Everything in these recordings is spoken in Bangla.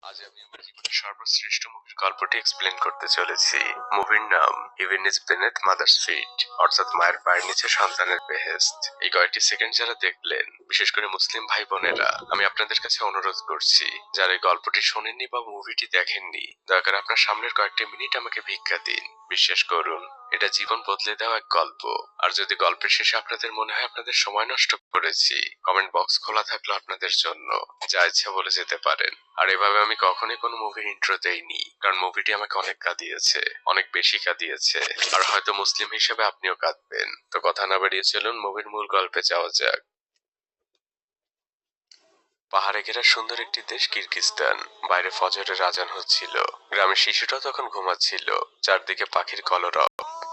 আজ আমি আমার জীবনের সর্বশ্রেষ্ঠ মুভির গল্পটি এক্সপ্লেন করতে চলেছি। মুভির নাম heaven is beneath mother's feet, অর্থাৎ মায়ের পায়ের নিচে সন্তানের বেহেশত। এই কয়েকটি সেকেন্ড যারা দেখলেন, বিশেষ করে মুসলিম ভাই বোনেরা, আমি আপনাদের কাছে অনুরোধ করছি, যারা এই গল্পটি শোনেননি বা মুভিটি দেখেননি, দয়া করে আপনার সামনের কয়েকটি মিনিট আমাকে ভিক্ষা দিন। বিশ্বাস করুন, এটা জীবন বদলে দেওয়া এক গল্প। আর যদি গল্পের শেষে আপনাদের মনে হয় আপনাদের সময় নষ্ট করেছি, কমেন্ট বক্স খোলা থাকলো আপনাদের জন্য, যা ইচ্ছা বলে যেতে পারেন। আর এভাবে আমি কখনোই কোনো মুভির ইন্ট্রো দেইনি, কারণ মুভিটি আমাকে অনেক কাঁদিয়েছে, অনেক বেশি কাঁদিয়েছে। আর হয়তো মুসলিম হিসেবে আপনিও কাঁদবেন। তো কথা না বাড়িয়ে চলুন মুভির মূল গল্পে যাওয়া যাক। পাহাড়ে ঘেরা সুন্দর একটি দেশ কিরগিজস্তান। বাইরে ফজরের আজান হচ্ছিল। গ্রামের শিশুটা তখন ঘুমাচ্ছিল। চারদিকে পাখির কলরব।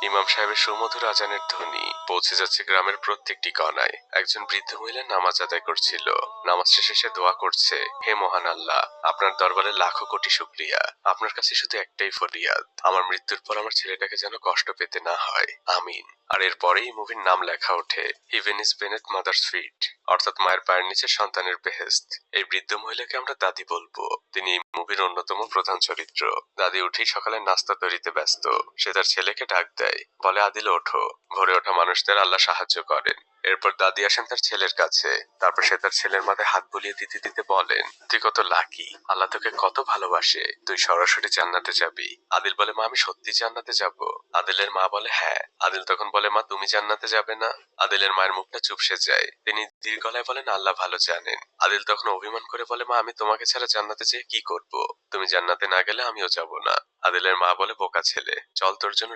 ইমাম সাহেবের সুমধুর আজানের ধ্বনি পৌঁছে যাচ্ছে গ্রামের প্রত্যেকটি কণায়। একজন বৃদ্ধ মহিলা নামাজ আদায় করছিল। নামাজ শেষে সে দোয়া করছে, হে মহান আল্লাহ, আপনার দরবারে লাখো কোটি শুকরিয়া। আপনার কাছে শুধু একটাই ফরিয়াদ, আমার মৃত্যুর পর আমার ছেলেটাকে যেন কষ্ট পেতে না হয়, আমিন। আর এরপরেই মুভির নাম লেখা ওঠে, heaven is beneath mother's feet, অর্থাৎ মায়ের পায়ের নিচে সন্তানের বেহেশত। এই বৃদ্ধ মহিলাকে আমরা দাদি বলবো। তিনি এই মুভির অন্যতম প্রধান চরিত্র। দাদি উঠেই সকালে নাস্তা তৈরিতে ব্যস্ত। সে তার ছেলেকে ডাক দেয়, বলে, আদিল ওঠো। ভোরে ওঠা মানুষদের আল্লাহ সাহায্য করেন। এরপর দাদি আসেন তার ছেলের কাছে। তারপর সে তার ছেলের মাথায় হাত বুলিয়ে দিতে দিতে বলেন, তুই কত লাকি, আল্লাহ তোকে কত ভালোবাসে, তুই সরাসরি জান্নাতে যাবি। আদিল বলে, মা আমি সত্যি জান্নাতে যাব? আদিলের মা বলে, হ্যাঁ। আদিল তখন বলে, মা তুমি জান্নাতে যাবে না? আদিলের মায়ের মুখটা চুপসে যায়। তিনি ধীর গলায় বলেন, আল্লাহ ভালো জানেন। আদিল তখন অভিমান করে বলে, মা আমি তোমাকে ছাড়া জান্নাতে যেয়ে কি করব? তুমি জান্নাতে না গেলে আমিও যাব না। আদিলের মা বলে, বোকা ছেলে, চল তোর জন্য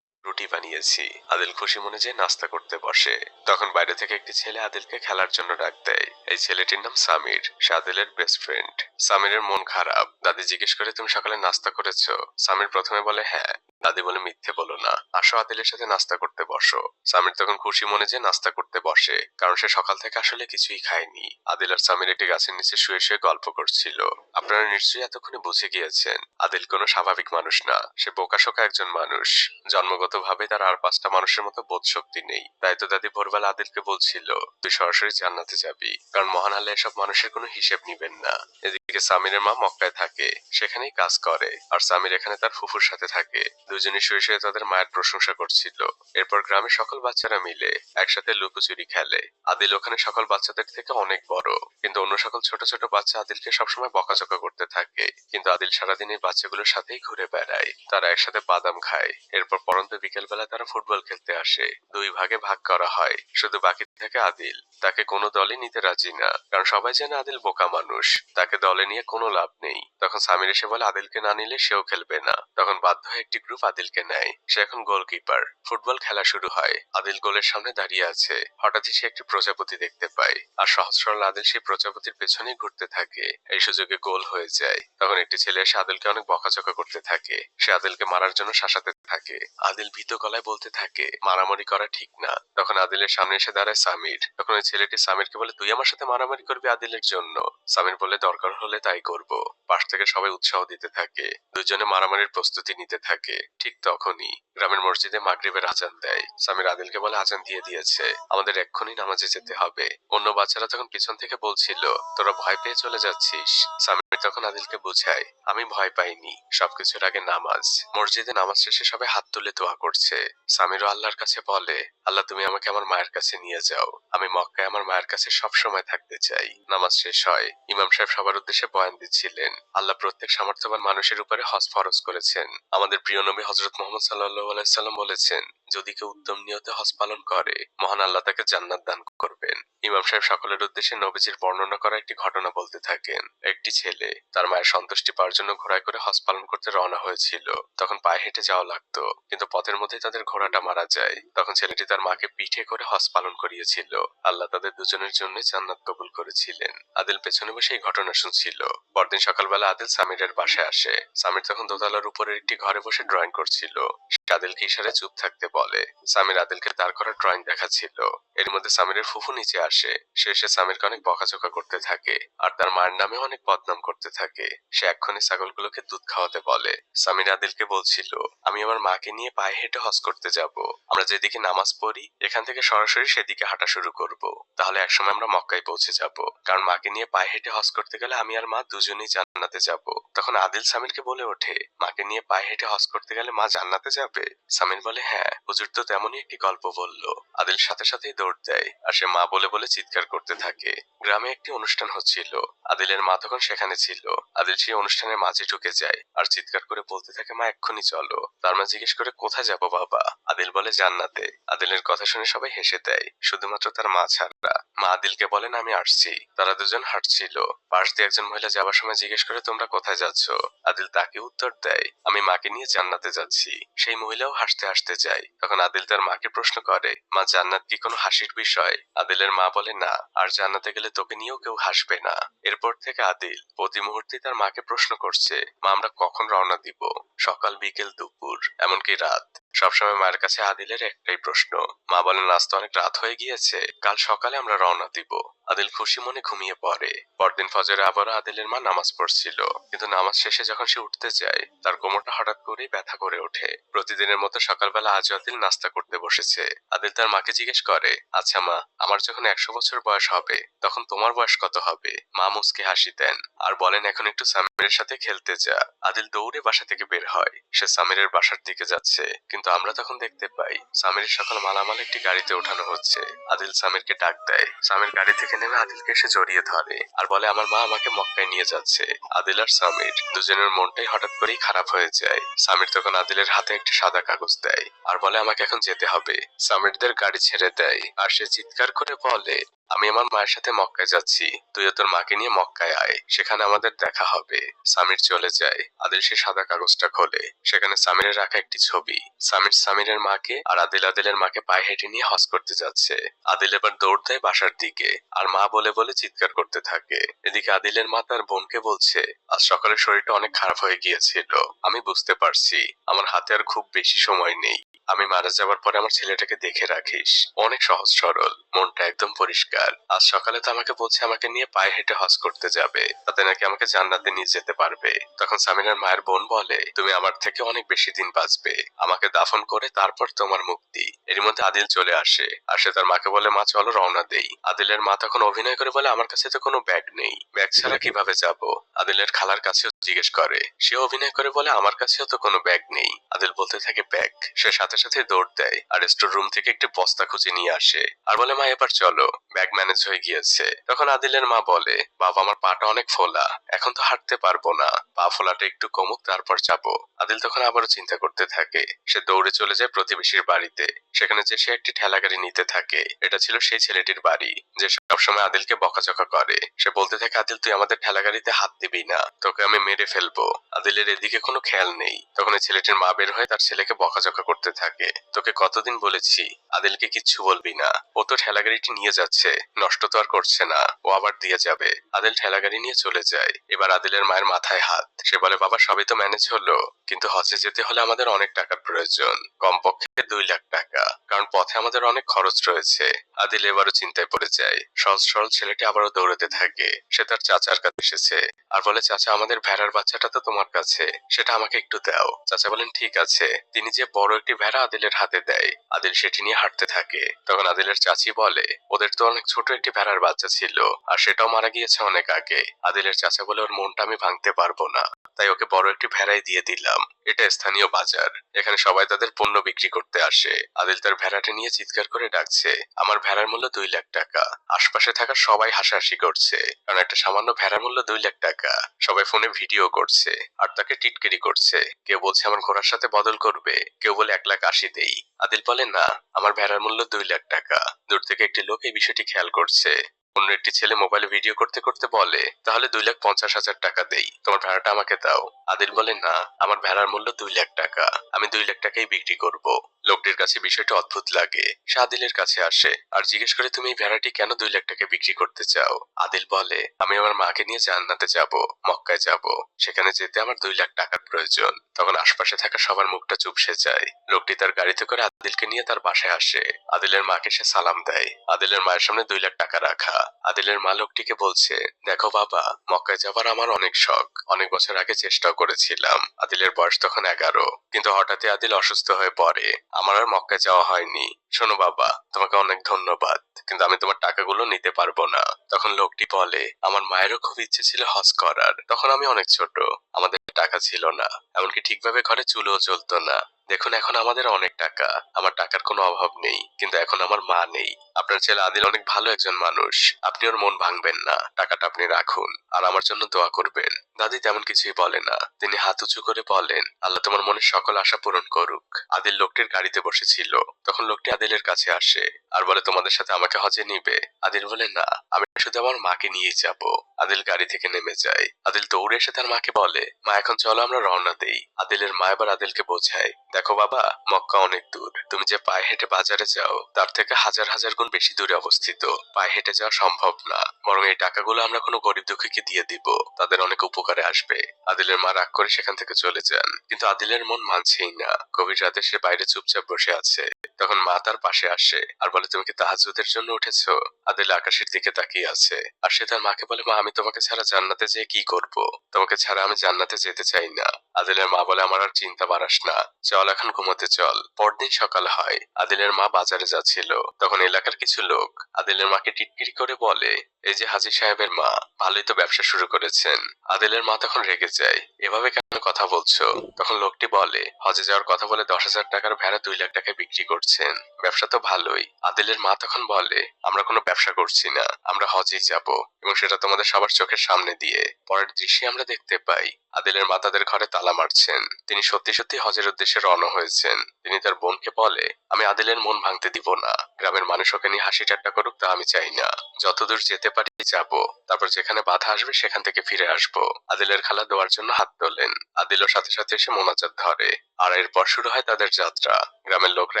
রুটি বানিয়েছি। আদিল খুশি মনে যে নাস্তা করতে বসে। তখন বাইরে থেকে একটি ছেলে আদিলকে খেলার জন্য ডাক দেয়। এই ছেলেটির নাম সামির, সে আদিলের বেস্ট ফ্রেন্ড। সামিরের মন খারাপ। দাদি জিজ্ঞেস করে, তুমি সকালে নাস্তা করেছো? সামির প্রথমে বলে, হ্যাঁ। দাদি বলে, মিথ্যে বলো না, আসো আদিলের সাথে নাস্তা করতে বসো। সামির তখন খুশি মনে যে নাস্তা করতে বসে, কারণ সে সকাল থেকে আসলে কিছুই খায়নি। আদিল আর সামির একটি গাছের নিচে শুয়ে শুয়ে গল্প করছিল। আপনারা নিশ্চয়ই এতক্ষণে বুঝে গিয়েছেন, আদিল কোনো স্বাভাবিক মানুষ না, সে বোকাশোকা একজন মানুষ। জন্মগতভাবে তার আর পাঁচটা মানুষের মতো বোধ শক্তি নেই। তাই তো দাদি ভোরবেলা আদিলকে বলছিল, তুই সরাসরি জান্নাতে যাবি, কারণ মহান আল্লাহ এসব মানুষের কোনো হিসেব নিবেন না। এদিকে সামিরের মা মক্কায় থাকে, সেখানেই কাজ করে। আর সামির এখানে তার ফুফুর সাথে থাকে। দুজনে শুয়ে শুয়ে তাদের মায়ের প্রশংসা করছিল। এরপর গ্রামের সকল বাচ্চারা মিলে একসাথে লুকোচুরি খেলে। আদিল ওখানে সকল বাচ্চাদের থেকে অনেক বড়, কিন্তু অন্য সকল ছোট ছোট বাচ্চা আদিলকে সবসময় বকাঝকা করতে থাকে। কিন্তু আদিল সারাদিন এই বাচ্চাগুলোর সাথেই ঘুরে বেড়ায়। তারা একসাথে বাদাম খায়। এরপর পরন্ত বিকেল বেলা তারা ফুটবল খেলতে আসে। দুই ভাগে ভাগ করা হয়, শুধু বাকি থাকে আদিল। তাকে কোনো দলই নিতে রাজি না, কারণ সবাই জানে আদিল বোকা মানুষ, তাকে দলে নিয়ে কোনো লাভ নেই। তখন সামির এসে বলে, আদিলকে না নিলে সেও খেলবে না। তখন বাধ্য হয়ে একটি গ্রুপ আদিলকে নেয়। সে এখন গোলকিপার। ফুটবল খেলা শুরু হয়। আদিল গোলের সামনে দাঁড়িয়ে আছে। হঠাৎই সে একটি প্রজাপতি দেখতে পায়। আর সহজ সরল আদিল সেই প্রজাপতির পেছনেই ঘুরতে থাকে। এই সুযোগে গোল হয়ে যায়। তখন একটি ছেলে এসে আদিলকে অনেক বকাঝকা করতে থাকে। সে আদিলকে মারার জন্য শাসাতে থাকে। আদিল ভীত গলায় বলতে থাকে, মারামারি করা ঠিক না। তখন আদিলের সামনে এসে দাঁড়ায় সামির। তখন ওই ছেলেটি সামিরকে বলে, তুই আমার সাথে মারামারি করবি আদিলের জন্য? সামির বলে, দরকার হলে তাই করব। পাশ থেকে সবাই উৎসাহ দিতে থাকে। দুজনে মারামারির প্রস্তুতি নিতে থাকে। ঠিক তখনই গ্রামের মসজিদে মাগরিবের আজান দেয়। সামির আদিলকে বলে, আজান দিয়ে দিয়েছে, আমাদের এক্ষুনি নামাজে যেতে হবে। অন্য বাচ্চারা তখন পিছন থেকে বলছিল, তোরা ভয় পেয়ে চলে যাচ্ছিস। সামির তখন আদিলকে বুঝায়, আমি ভয় পাইনি, সবকিছুর আগে নামাজ। মসজিদে নামাজ শেষে সবাই হাত তুলে দোয়া করছে। সামিরও আল্লাহর কাছে বলে, আল্লাহ তুমি আমাকে আমার মায়ের কাছে নিয়ে যাও, আমি মক্কায় আমার মায়ের কাছে সব সময় থাকতে চাই। নামাজ শেষ হয়। ইমাম সাহেব সবার উদ্দেশ্যে বয়ান দিচ্ছিলেন। আল্লাহ প্রত্যেক সামর্থ্যবান মানুষের উপরে হজ ফরজ করেছেন। আমাদের প্রিয় নবী হযরত মুহাম্মদ সাল্লাল্লাহু আলাইহি সাল্লাম বলেছেন, যদি কেউ উত্তম নিয়তে হজ পালন করে, মহান আল্লাহ তাকে জান্নাত দান করবেন। ইমাম সাহেব সকলের উদ্দেশ্যে নবীজির বর্ণনা করা একটি ঘটনা বলতে থাকেন। একটি ছেলে তার মায়ের সন্তুষ্টি পাওয়ার জন্য ঘোড়ায় করে হজ পালন করতে রওনা হয়েছিল। তখন পায়ে হেঁটে যাওয়া লাগতো, কিন্তু পথের মধ্যেই তাদের ঘোড়াটা মারা যায়। তখন ছেলেটি তার মাকে পিঠে করে হজ পালন করিয়েছিল। আল্লাহ তাদের দুজনের জন্য জান্নাত কবুল করেছিলেন। আদিল পেছনে বসে এই ঘটনা শুনছিল। পরদিন সকালবেলা আদিল সামিরের বাসায় আসে। সামির তখন দোতলার উপরের একটি ঘরে বসে ড্রয়িং করছিল। সে আদিলকে ইশারায় চুপ থাকতে বলে। সামির আদিলকে তার করা ড্রয়িং দেখাচ্ছিল। এর মধ্যে সামিরের ফুফু নিচে আসে। সে এসে সামিরকে অনেক বকাঝকা করতে থাকে, আর তার মায়ের নামে অনেক বদনাম করতে থাকে। সে এক্ষুনি ছাগলগুলোকে দুধ খাওয়াতে বলে। সামির আদিলকে বলছিল, আমি আমার মাকে নিয়ে পায়ে হেঁটে হজ করতে যাব। আমরা যেদিকে নামাজ পড়ি এখান থেকে সরাসরি সেদিকে হাঁটা শুরু করব। তাহলে একসময় আমরা মক্কায় পৌঁছে যাব। কারণ মাকে নিয়ে পায়ে হেঁটে হজ করতে গেলে আমি আর মা দুজনেই জান্নাতে যাব। তখন আদিল সামিরকে বলে ওঠে, মাকে নিয়ে পায়ে হেঁটে হজ করতে গেলে মা জান্নাতে যাবে? সামির বলে, হ্যাঁ, হুজুর তো তেমনই একটি গল্প বলল। আদিল সাথে সাথেই দৌড় দেয় আর সে মা বলে বলে চিৎকার করতে থাকে। গ্রামে একটি অনুষ্ঠান হচ্ছিল। আদিলের মা তখন সেখানে ছিল। আদিল সেই অনুষ্ঠানের মাঝে ঢুকে যায় আর চিৎকার করে বলতে থাকে, মা এক্ষুনি চলো। তার মা জিজ্ঞেস করে, কোথায় যাব বাবা? আদিল বলে, জান্নাতে। আদিলের কথা শুনে সবাই হেসে দেয়, শুধুমাত্র তার মা ছাড়া। মা আদিলকে বলেন, আমি আসছি। তারা দুজন হাঁটছিল। পাশ দিয়ে একজন মহিলা যাবার সময় জিজ্ঞেস করে, তোমরা কোথায় যাচ্ছ? আদিল তাকে উত্তর দেয়, আমি মাকে নিয়ে জান্নাতে যাচ্ছি। সেই মহিলাও হাসতে হাসতে যায়। তখন আদিল তার মাকে প্রশ্ন করে, মা জান্নাত কি কোনো হাসির বিষয়? আদিলের মা বলে, না, আর জান্নাতে গেলে তোকে নিয়েও কেউ হাসবে না। এরপর থেকে আদিল প্রতি মুহূর্তে তার মাকে প্রশ্ন করছে, মা আমরা কখন রওনা দিব? সকাল, বিকেল, দুপুর, এমনকি রাত। সবসময় মায়ের কাছে আদিলের একটাই প্রশ্ন। মা বলেন, আজ তো অনেক রাত হয়ে গিয়েছে, কাল সকালে আমরা রওনা দিব। আদিল খুশি মনে ঘুমিয়ে পড়ে। পরদিন ফজরে আবারও আদিলের মা নামাজ পড়ছিল, কিন্তু নামাজ শেষে যখন সে উঠতে যায় তার কোমরটা হঠাৎ করেই ব্যথা করে ওঠে। প্রতিদিনের মতো সকালবেলা আজও আদিল নাস্তা করতে বসেছে। আদিল তার মাকে জিজ্ঞেস করে, আচ্ছা মা, আমার যখন 100 বছর বয়স হবে তখন তোমার বয়স কত হবে? মা মুচকি হাসি দেন আর বলেন, এখন একটু সামিরের সাথে খেলতে যা। আদিল দৌড়ে বাসা থেকে বের হয়। সে সামিরের বাসার দিকে যাচ্ছে, কিন্তু আমরা তখন দেখতে পাই সামিরের সকল মালামাল একটি গাড়িতে ওঠানো হচ্ছে। আদিল সামিরকে ডাক দেয়। সামির গাড়ি থেকে নেমে আদিলকে এসে জড়িয়ে ধরে আর বলে, আমার মা আমাকে মক্কায় নিয়ে যাচ্ছে। আদিল আর সামির দুজনের মনটাই হঠাৎ করেই খারাপ হয়ে যায়। সামির তখন আদিলের হাতে একটি সাদা কাগজ দেয় আর বলে, আমাকে এখন যেতে হবে। সামিরদের গাড়ি ছেড়ে দেয় আর সে চিৎকার করে বলে, আমি আমার মায়ের সাথে মক্কায় যাচ্ছি, তুইও তোর মাকে নিয়ে মক্কায় আয়, সেখানে আমাদের দেখা হবে। সামির চলে যায়। আদিল সে সাদা কাগজটা খোলে। সেখানে সামিরের রাখা একটি ছবি। সামির সামিরের মাকে আর আদিল আদিলের মাকে পায়ে হেঁটে নিয়ে হজ করতে যাচ্ছে। আদিল এবার দৌড় দেয় বাসার দিকে আর মা বলে বলে চিৎকার করতে থাকে। এদিকে আদিলের মা তার বোনকে বলছে, আজ সকালে শরীরটা অনেক খারাপ হয়ে গিয়েছিল, আমি বুঝতে পারছি আমার হাতে আর খুব বেশি সময় নেই। আমি মারা যাবার পরে আমার ছেলেটাকে দেখে রাখিস। অনেক সহজ সরল, মনটা একদম পরিষ্কার। আজ সকালে তো আমাকে বলছে আমাকে নিয়ে পায়ে হেঁটে হজ করতে যাবে, তাতে নাকি আমাকে জান্নাতে নিয়ে যেতে পারবে। তখন সামিনার মায়ের বোন বলে, তুমি আমার থেকে অনেক বেশি দিন বাঁচবে, আমাকে দাফন করে তারপর তোমার মুক্তি। এর মধ্যে আদিল চলে আসে আর সে তার মাকে বলে, মা চলো রওনা দেই। আদিলের মা তখন অভিনয় করে বলে, আমার কাছে তো কোনো ব্যাগ নেই, ব্যাগ ছাড়া কিভাবে যাব? আদিলের খালার কাছেও জিজ্ঞেস করে। সে অভিনয় করে বলে, আমার কাছেও তো কোনো ব্যাগ নেই। আদিল বলতে থাকে ব্যাগ। সে সাথে সাথে দৌড় দেয় আর স্টোর রুম থেকে একটি বস্তা খুঁজে নিয়ে আসে আর বলে, মা এবার চলো, ব্যাগ ম্যানেজ হয়ে গিয়েছে। তখন আদিলের মা বলে, বাবা আমার পাটা অনেক ফোলা, এখন তো হাঁটতে পারবো না, পা ফোলাটা একটু কমুক তারপর যাবো। আদিল তখন আবারও চিন্তা করতে থাকে। সে দৌড়ে চলে যায় প্রতিবেশীর বাড়িতে। সেখানে যে সে একটি ঠেলা গাড়ি নিতে থাকে। এটা ছিল সেই ছেলেটির বাড়ি যে সবসময় আদিলকে বকাঝকা করে। সে বলতে থাকে, আদিল তুই আমাদের ঠেলা গাড়িতে হাত দিবি না, তোকে আমি মেরে ফেলবো। আদিলের এদিকে কোনো খেয়াল নেই। তখন এই ছেলেটির মা বের হয়ে তার ছেলেকে বকাঝকা করতে থাকে। তোকে কতদিন বলেছি আদিলকে কিচ্ছু বলবি না, ও তো ঠেলা গাড়িটি নিয়ে যাচ্ছে, নষ্ট তো আর করছে না, ও আবার দিয়ে যাবে। আদিল ঠেলা গাড়ি নিয়ে চলে যায়। এবার আদিলের মায়ের মাথায় হাত। সে বলে, বাবা সবই তো ম্যানেজ হলো, কিন্তু হজে যেতে হলে আমাদের অনেক টাকার প্রয়োজন, কমপক্ষে 2 লাখ টাকা, কারণ পথে আমাদের অনেক খরচ রয়েছে। আদিল এবারও চিন্তায় পড়ে যায়। সহজ সরল ছেলেটি আবারও দৌড়াতে থাকে। সে তার চাচার কাছে এসেছে আর বলে, চাচা আমাদের ভেড়ার বাচ্চাটা তো তোমার কাছে, সেটা আমাকে একটু দাও। চাচা বলেন, ঠিক আছে। তিনি যে বড় একটি ভেড়া আদিলের হাতে দেয়। আদিল সেটি নিয়ে হাঁটতে থাকে। তখন আদিলের চাচি বলে, ওদের তো অনেক ছোট একটি ভেড়ার বাচ্চা ছিল আর সেটাও মারা গিয়েছে অনেক আগে। আদিলের চাচা বলে, ওর মনটা আমি ভাঙতে পারবো না, তাই ওকে বড় একটি ভেড়াই দিয়ে দিলাম। এটা স্থানীয় বাজার, এখানে সবাই তাদের পণ্য বিক্রি করতে আসে। আদিল তার ভেড়াটা নিয়ে চিৎকার করে ডাকছে, আমার ভেড়ার মূল্য 2 লাখ টাকা। আশপাশে থাকা সবাই হাসাহাসি করছে, কারণ একটা সামান্য ভেড়ার মূল্য 2 লাখ টাকা। সবাই ফোনে ভিডিও করছে আর তাকে টিটকিরি করছে। কেউ বলছে আমার ঘোড়ার সাথে বদল করবে, কেউ বলে 1,80,000 দেই। আদিল বলে, না, আমার ভেড়ার মূল্য 2 লাখ টাকা। দূর থেকে একটি লোক এই বিষয়টি খেয়াল করছে। অন্য একটি ছেলে মোবাইলে ভিডিও করতে করতে বলে, তাহলে 2,50,000 টাকা দেই, তোমার ভেড়াটা আমাকে দাও। আদিল বলে, না, আমার ভেড়ার মূল্য 2 লাখ টাকা, আমি 2 লাখ টাকাই বিক্রি করব। লোকটির কাছে বিষয়টা অদ্ভুত লাগে। সে আদিলের কাছে আসে আর জিজ্ঞেস করে, তুমি এই ভেড়াটি কেন 2 লাখ টাকা বিক্রি করতে চাও? আদিল বলে, আমি আমার মাকে নিয়ে জান্নাতে যাব, মক্কায় যাব, সেখানে যেতে আমার 2 লাখ টাকার প্রয়োজন। তখন আশপাশে থাকা সবার মুখটা চুপসে যায়। লোকটি তার গাড়িতে করে আদিলকে নিয়ে তার বাসায় আসে। আদিলের মাকে সে সালাম দেয়। আদিলের মায়ের সামনে 2 লাখ টাকা রাখা। আদিলের মা লোকটিকে বলছে, দেখো বাবা, মক্কায় যাবার আমার অনেক শখ। অনেক বছর আগে চেষ্টাও করেছিলাম। আদিলের বয়স তখন 11, কিন্তু হঠাৎই আদিল অসুস্থ হয়ে পড়ে। আমার আর মক্কায় যাওয়া হয়নি। শোনো বাবা, তোমাকে অনেক ধন্যবাদ, কিন্তু আমি তোমার টাকাগুলো নিতে পারবো না। তখন লোকটি বলে, আমার মায়েরও খুব ইচ্ছে ছিল হজ করার। তখন আমি অনেক ছোট, আমাদের টাকা ছিল না, এমনকি ঠিকভাবে ঘরে চুলোও জ্বলতো না। দেখুন এখন আমাদের অনেক টাকা, আমার টাকার কোনো অভাব নেই, কিন্তু এখন আমার মা নেই। আপনার ছেলে আদিল অনেক ভালো একজন মানুষ, আপনি ওর মন ভাঙবেন না, টাকাটা আপনি রাখুন আর আমার জন্য দোয়া করবেন। দাদি তেমন কিছুই বলে না, তিনি হাত উঁচু করে বলেন, আল্লাহ তোমার মনের সকল আশা পূরণ করুক। আদিল লোকটির গাড়িতে বসেছিল, তখন লোকটি আদিলের কাছে আসে আর বলে, তোমাদের সাথে আমাকে হজে নিবে? আদিল বলে, না, আমি শুধু আমার মাকে নিয়ে যাব। আদিল গাড়ি থেকে নেমে যায়। আদিল দৌড়ে এসে তার মাকে বলে, মা এখন চলো আমরা রওনা দেই। আদিলের মা এবার আদিলকে বোঝায়, দেখো বাবা, মক্কা অনেক দূর, তুমি যে পায়ে হেঁটে বাজারে যাও তার থেকে হাজার হাজার গুণ বেশি দূরে অবস্থিত। পায়ে হেঁটে যাওয়া সম্ভব না, বরং এই টাকাগুলো আমরা কোনো গরিব দুঃখীকে দিয়ে দিব, তাদের অনেক উপকারে আসবে। আদিলের মা রাগ করে সেখান থেকে চলে যান, কিন্তু আদিলের মন মানছেই না। গভীর রাতে সে বাইরে চুপচাপ বসে আছে। তখন মা তার পাশে আসে আর বলে, তুমি কি তাহাজ্জুদের জন্য উঠেছো? আদিল আকাশের দিকে তাকিয়ে আছে আর সে তার মাকে বলে, মা আমি তোমাকে ছাড়া জান্নাতে যেয়ে কি করব? তোমাকে ছাড়া আমি জান্নাতে যেতে চাই না। আদিলের মা বলে, আমার আর চিন্তা বাড়াস না, চল এখন ঘুমোতে চল। পরদিন সকাল হয়, আদিলের মা বাজারে যাচ্ছিল। তখন এলাকার কিছু লোক আদিলের মাকে টিটকিরি করে বলে, এই যে হাজী সাহেবের মা, ভালোই তো ব্যবসা শুরু করেছেন। আদিলের মা তখন রেগে যায়, এভাবে কেন কথা বলছো? তখন লোকটি বলে, হজে যাওয়ার কথা বলে 10,000 টাকার ভেড়া 2 লাখ টাকায় বিক্রি করছেন, ব্যবসা তো ভালোই। আদিলের মা তখন বলে, আমরা কোনো ব্যবসা করছি না, আমরা হজেই যাব, এবং সেটা তোমাদের সবার চোখের সামনে দিয়ে। পরের দৃশ্যে আমরা দেখতে পাই আদিলের মা তাদের ঘরে তালা মারছেন। তিনি সত্যি সত্যি হজের উদ্দেশ্যে রওনা হয়েছেন। তিনি তার বোনকে বলে, আমি আদিলের মন ভাঙতে দিব না, গ্রামের মানুষ ওকে নিয়ে হাসি ঠাট্টা করুক তা আমি চাই না। যতদূর যেতে পারি যাব, তারপর যেখানে বাধা আসবে সেখান থেকে ফিরে আসবো। আদিলের খালা দোয়ার জন্য হাত তোলেন। আদিলও সাথে সাথে এসে মোনাজাত ধরে আর এরপর শুরু হয় তাদের যাত্রা। গ্রামের লোকরা